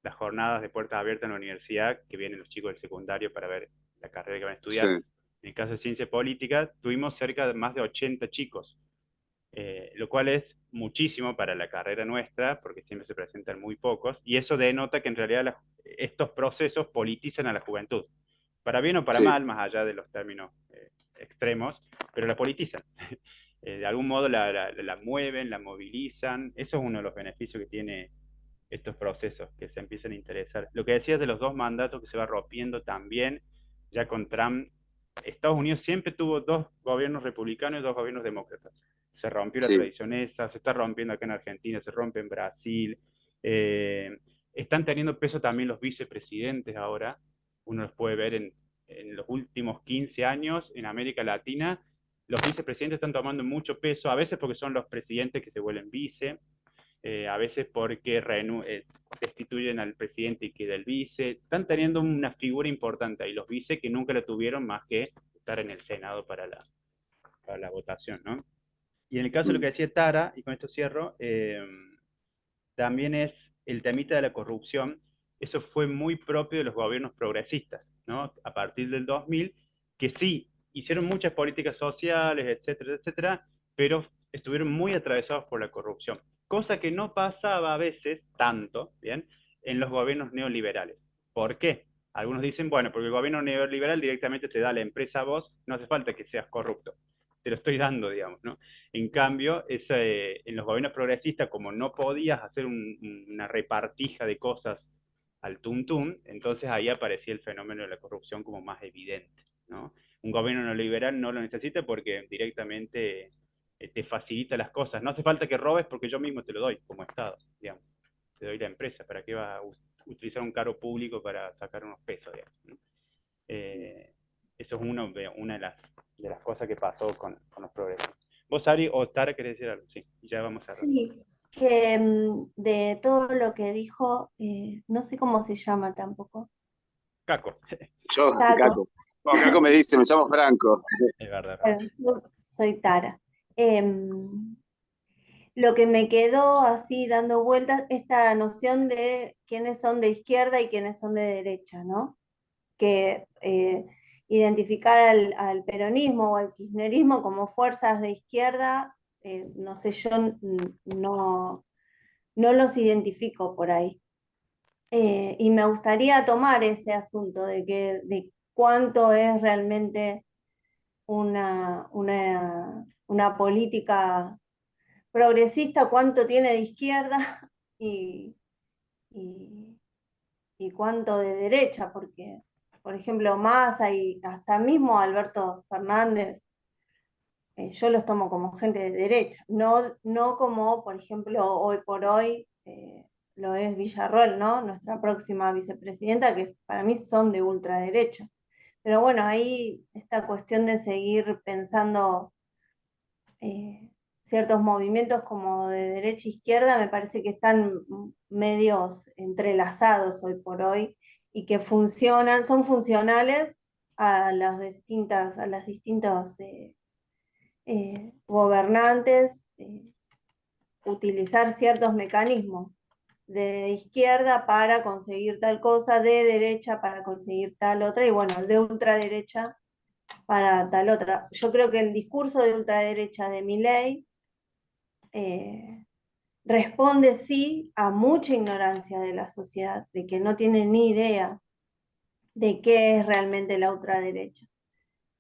las jornadas de puertas abiertas en la universidad, que vienen los chicos del secundario para ver la carrera que van a Sí, estudiar. En el caso de ciencia política, tuvimos cerca de más de 80 chicos, lo cual es muchísimo para la carrera nuestra, porque siempre se presentan muy pocos, y eso denota que en realidad estos procesos politizan a la juventud, para bien o para sí, mal, más allá de los términos extremos, pero la politizan. De algún modo la mueven, la movilizan, eso es uno de los beneficios que tiene estos procesos, que se empiezan a interesar. Lo que decías de los dos mandatos que se va rompiendo también, ya con Trump, Estados Unidos siempre tuvo dos gobiernos republicanos y dos gobiernos demócratas. Se rompió la sí, tradición esa, se está rompiendo acá en Argentina, se rompe en Brasil. Eh, Están teniendo peso también los vicepresidentes ahora. Uno los puede ver en los últimos 15 años en América Latina. Los vicepresidentes están tomando mucho peso, a veces porque son los presidentes que se vuelven vice, a veces porque destituyen al presidente y queda el vice. Están teniendo una figura importante ahí, los vice que nunca la tuvieron más que estar en el Senado para la votación, ¿no? Y en el caso de lo mm, que decía Tara, y con esto cierro, también es el temita de la corrupción. Eso fue muy propio de los gobiernos progresistas, ¿no? A partir del 2000, que sí, hicieron muchas políticas sociales, etcétera, etcétera, pero estuvieron muy atravesados por la corrupción, cosa que no pasaba a veces tanto, ¿bien? En los gobiernos neoliberales. ¿Por qué? Algunos dicen, bueno, porque el gobierno neoliberal directamente te da la empresa a vos, no hace falta que seas corrupto, te lo estoy dando, digamos, ¿no? En cambio, en los gobiernos progresistas, como no podías hacer una repartija de cosas al tuntún, entonces ahí aparecía el fenómeno de la corrupción como más evidente, ¿no? Un gobierno neoliberal no lo necesita porque directamente te facilita las cosas. No hace falta que robes porque yo mismo te lo doy como Estado, digamos. Te doy la empresa. ¿Para qué vas a utilizar un cargo público para sacar unos pesos, digamos, ¿no? Eh, Eso es una de las cosas que pasó con los progresos. Vos, Ari, o Tara, querés decir algo, sí, ya vamos a cerrar. Sí, que de todo lo que dijo, no sé cómo se llama tampoco. Caco, yo, Taco. Caco. No, Caco me dice, me llamo Franco. es verdad, verdad. Bueno, yo soy Tara. Em, lo que me quedó así dando vueltas, esta noción de quiénes son de izquierda y quiénes son de derecha, ¿no? Que identificar al peronismo o al kirchnerismo como fuerzas de izquierda, no sé, yo no, no los identifico por ahí. Y me gustaría tomar ese asunto de cuánto es realmente una política progresista, cuánto tiene de izquierda y, y, y cuánto de derecha, porque, por ejemplo, Massa y hasta mismo Alberto Fernández, yo los tomo como gente de derecha, no como, por ejemplo, hoy por hoy lo es Villarroel, ¿no? Nuestra próxima vicepresidenta, que para mí son de ultraderecha. Pero bueno, ahí esta cuestión de seguir pensando, ciertos movimientos como de derecha e izquierda me parece que están medios entrelazados hoy por hoy y que son funcionales a las distintos gobernantes, utilizar ciertos mecanismos de izquierda para conseguir tal cosa, de derecha para conseguir tal otra, y bueno, de ultraderecha para tal otra. Yo creo que el discurso de ultraderecha de Milei responde sí a mucha ignorancia de la sociedad, de que no tiene ni idea de qué es realmente la ultraderecha,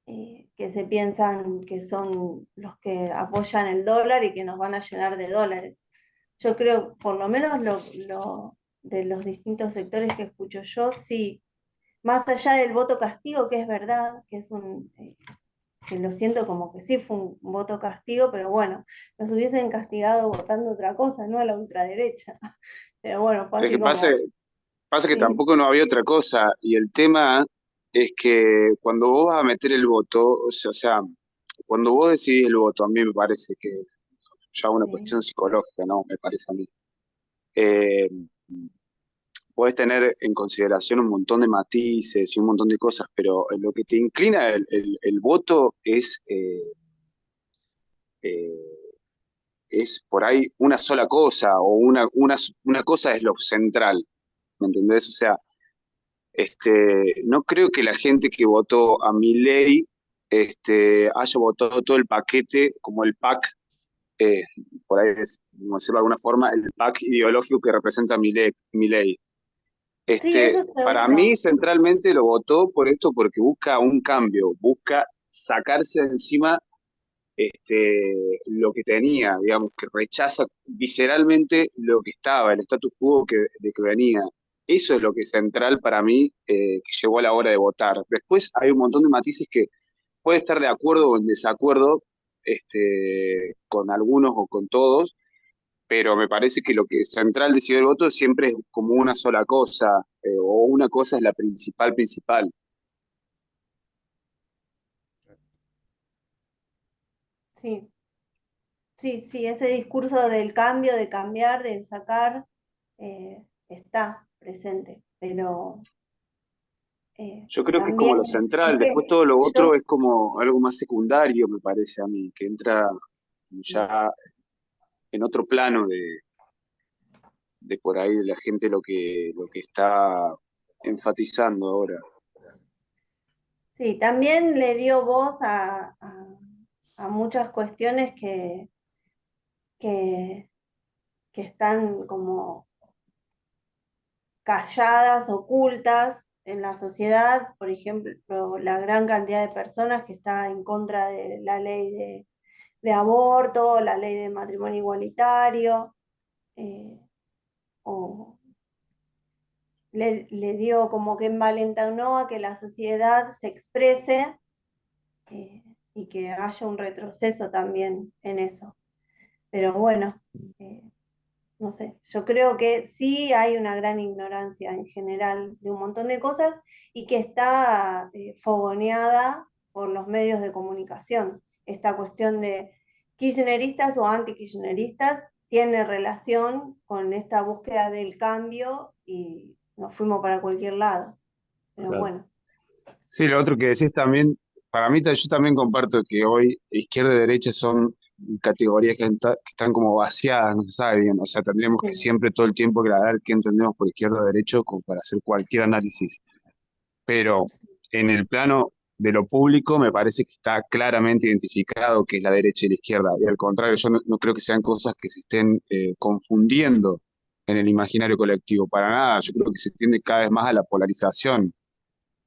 que se piensan que son los que apoyan el dólar y que nos van a llenar de dólares. Yo creo, por lo menos de los distintos sectores que escucho yo, sí, más allá del voto castigo, que es verdad, que es que lo siento como que sí fue un voto castigo, pero bueno, nos hubiesen castigado votando otra cosa, no a la ultraderecha. Pero bueno, fue Es así que como, pasa que sí, tampoco no había otra cosa, y el tema es que cuando vos vas a meter el voto, o sea, cuando vos decidís el voto, a mí me parece que ya una sí, cuestión psicológica, ¿no? Me parece a mí. Eh, Podés tener en consideración un montón de matices y un montón de cosas, pero en lo que te inclina el voto eh, es por ahí una sola cosa, o una cosa es lo central, ¿me entendés? O sea, no creo que la gente que votó a Milei haya votado todo el paquete como el pack, eh, por ahí es, como decirlo de alguna forma, el pack ideológico que representa Milei. sí, eso Para mí, seguro. centralmente lo votó por esto, porque busca un cambio, busca sacarse de encima lo que tenía, digamos, que rechaza visceralmente lo que estaba, el status quo de que venía. Eso es lo que es central para mí, que llegó a la hora de votar. Después hay un montón de matices que puede estar de acuerdo o en desacuerdo, con algunos o con todos, pero me parece que lo que es central decidir el voto siempre es como una sola cosa, o una cosa es la principal. Sí, sí, sí, ese discurso del cambio, de cambiar, de sacar, está presente, pero Yo creo que es como también lo central, después que todo lo otro yo, es como algo más secundario, me parece a mí, que entra ya en otro plano de por ahí de la gente lo que está enfatizando ahora. sí, también le dio voz a muchas cuestiones que, que están como calladas, ocultas en la sociedad, por ejemplo, la gran cantidad de personas que está en contra de la ley de aborto, la ley de matrimonio igualitario, eh, o le dio como que envalentonó a que la sociedad se exprese, eh, y que haya un retroceso también en eso. Pero bueno, eh, no sé, yo creo que sí hay una gran ignorancia en general de un montón de cosas y que está fogoneada por los medios de comunicación. Esta cuestión de kirchneristas o anti-kirchneristas tiene relación con esta búsqueda del cambio y nos fuimos para cualquier lado. Pero Claro. bueno, Sí, lo otro que decís también, para mí yo también comparto que hoy izquierda y derecha son categorías que están como vaciadas, no se sabe bien, o sea, tendríamos que sí, siempre todo el tiempo aclarar qué entendemos por izquierda o derecho como para hacer cualquier análisis. Pero en el plano de lo público me parece que está claramente identificado que es la derecha y la izquierda. Y al contrario, yo no creo que sean cosas que se estén confundiendo en el imaginario colectivo. Para nada, yo creo que se tiende cada vez más a la polarización.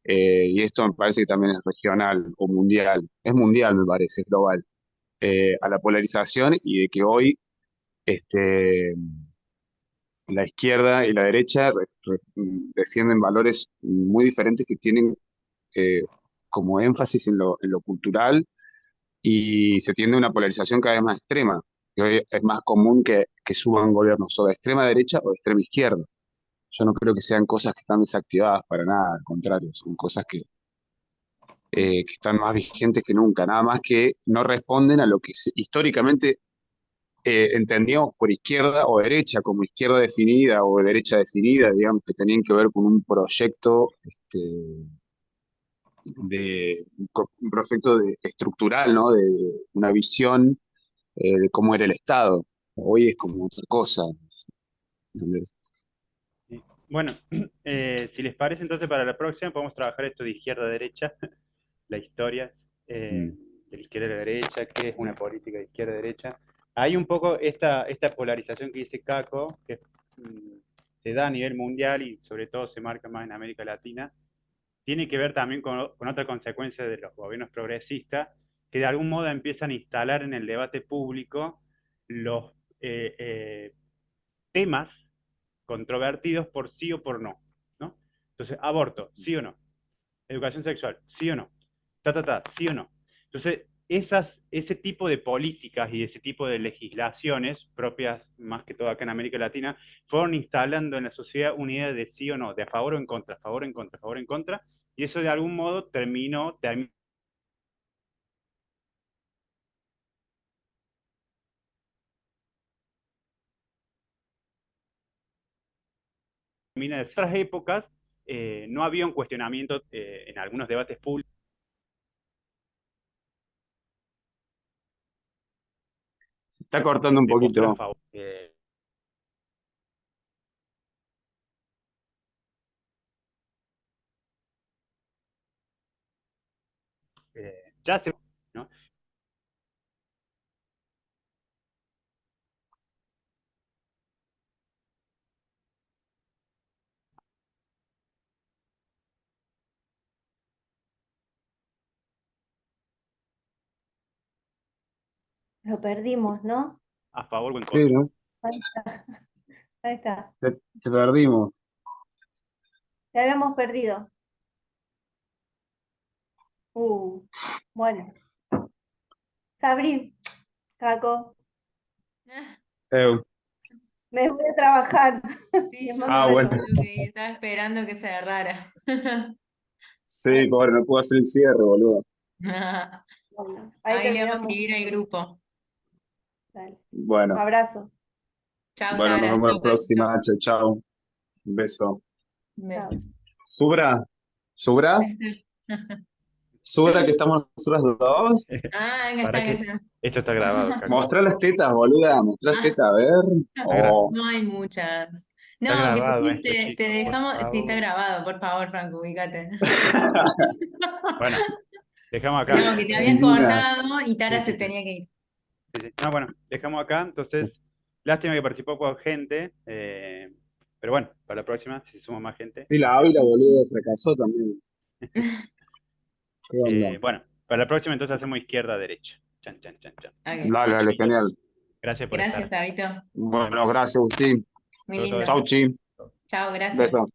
Y esto me parece que también es regional o mundial. Es mundial, me parece, es global. A la polarización y de que hoy este, la izquierda y la derecha defienden valores muy diferentes que tienen eh, como énfasis en lo cultural, y se tiende a una polarización cada vez más extrema. Y hoy es más común que suban gobiernos o de extrema derecha o de extrema izquierda. Yo no creo que sean cosas que están desactivadas para nada, al contrario, son cosas que están más vigentes que nunca, nada más que no responden a lo que históricamente entendidos por izquierda o derecha, como izquierda definida o derecha definida, digamos, que tenían que ver con un proyecto un proyecto estructural, ¿no? De una visión de cómo era el Estado. Hoy es como otra cosa, ¿entendés? Sí. Bueno, si les parece, entonces para la próxima podemos trabajar esto de izquierda a derecha, la historia Mm. de la izquierda a la derecha, qué es una política de izquierda a derecha. Hay un poco esta polarización que dice Caco, que mm, se da a nivel mundial y sobre todo se marca más en América Latina, tiene que ver también con otra consecuencia de los gobiernos progresistas, que de algún modo empiezan a instalar en el debate público los temas controvertidos por sí o por no, ¿no? Entonces, aborto, sí o no. Educación sexual, sí o no. Sí o no. Entonces, ese tipo de políticas y ese tipo de legislaciones propias, más que todo acá en América Latina, fueron instalando en la sociedad una idea de sí o no, de a favor o en contra, a favor o en contra, a favor o en contra, y eso de algún modo termina de otras épocas, no había un cuestionamiento en algunos debates públicos. Se está cortando un De postura a poquito. favor. Ya se, ¿no? Lo perdimos, ¿no? A favor o en Sí, contra. ¿no? Ahí está, ahí está. Te perdimos. Te habíamos perdido. Bueno. Sabri, Caco, Eu. me voy a trabajar. Sí, Les yo mando un Ah, también beso. bueno. tengo que ir, estaba esperando que se agarrara. Sí, pobre, no puedo hacer el cierre, boludo. Bueno, ahí Ahí le vamos a terminamos. escribir al grupo. Dale. Bueno, Abrazo. Chao, bueno, nos Tara. vemos la Chao, Carlito. próxima. Chao, chao. Un beso. Un Chao. beso. ¿Subra? ¿Subra? ¿Subra que estamos nosotros dos? Ah, acá está, ¿Para acá qué? está. Esto está grabado, Caco. Mostrá las tetas, boluda. Mostrá las tetas, a ver. Está, Oh. No hay muchas. está No, que grabado recién esto, te chicos, por dejamos. Sí, está favor. grabado, por favor, Franco, ubícate. Bueno, dejamos acá. No, que te habías Divina. cortado y Tara Sí, se sí, sí, tenía que ir. sí, sí. No, bueno, dejamos acá. Entonces, lástima que participó poca gente. Pero bueno, para la próxima, si suma más gente. Sí, la Ávila, boludo, fracasó también. ¿Qué onda? Bueno, para la próxima entonces hacemos izquierda-derecha. Chan, chan, chan, chan. Ok. Dale, Bueno, dale, chicos, genial. gracias por Gracias, estar. Tabito. Nos Bueno, vemos. gracias, Agustín. Muy Todo lindo. bien. Chau, chi. Chao, gracias. Beso.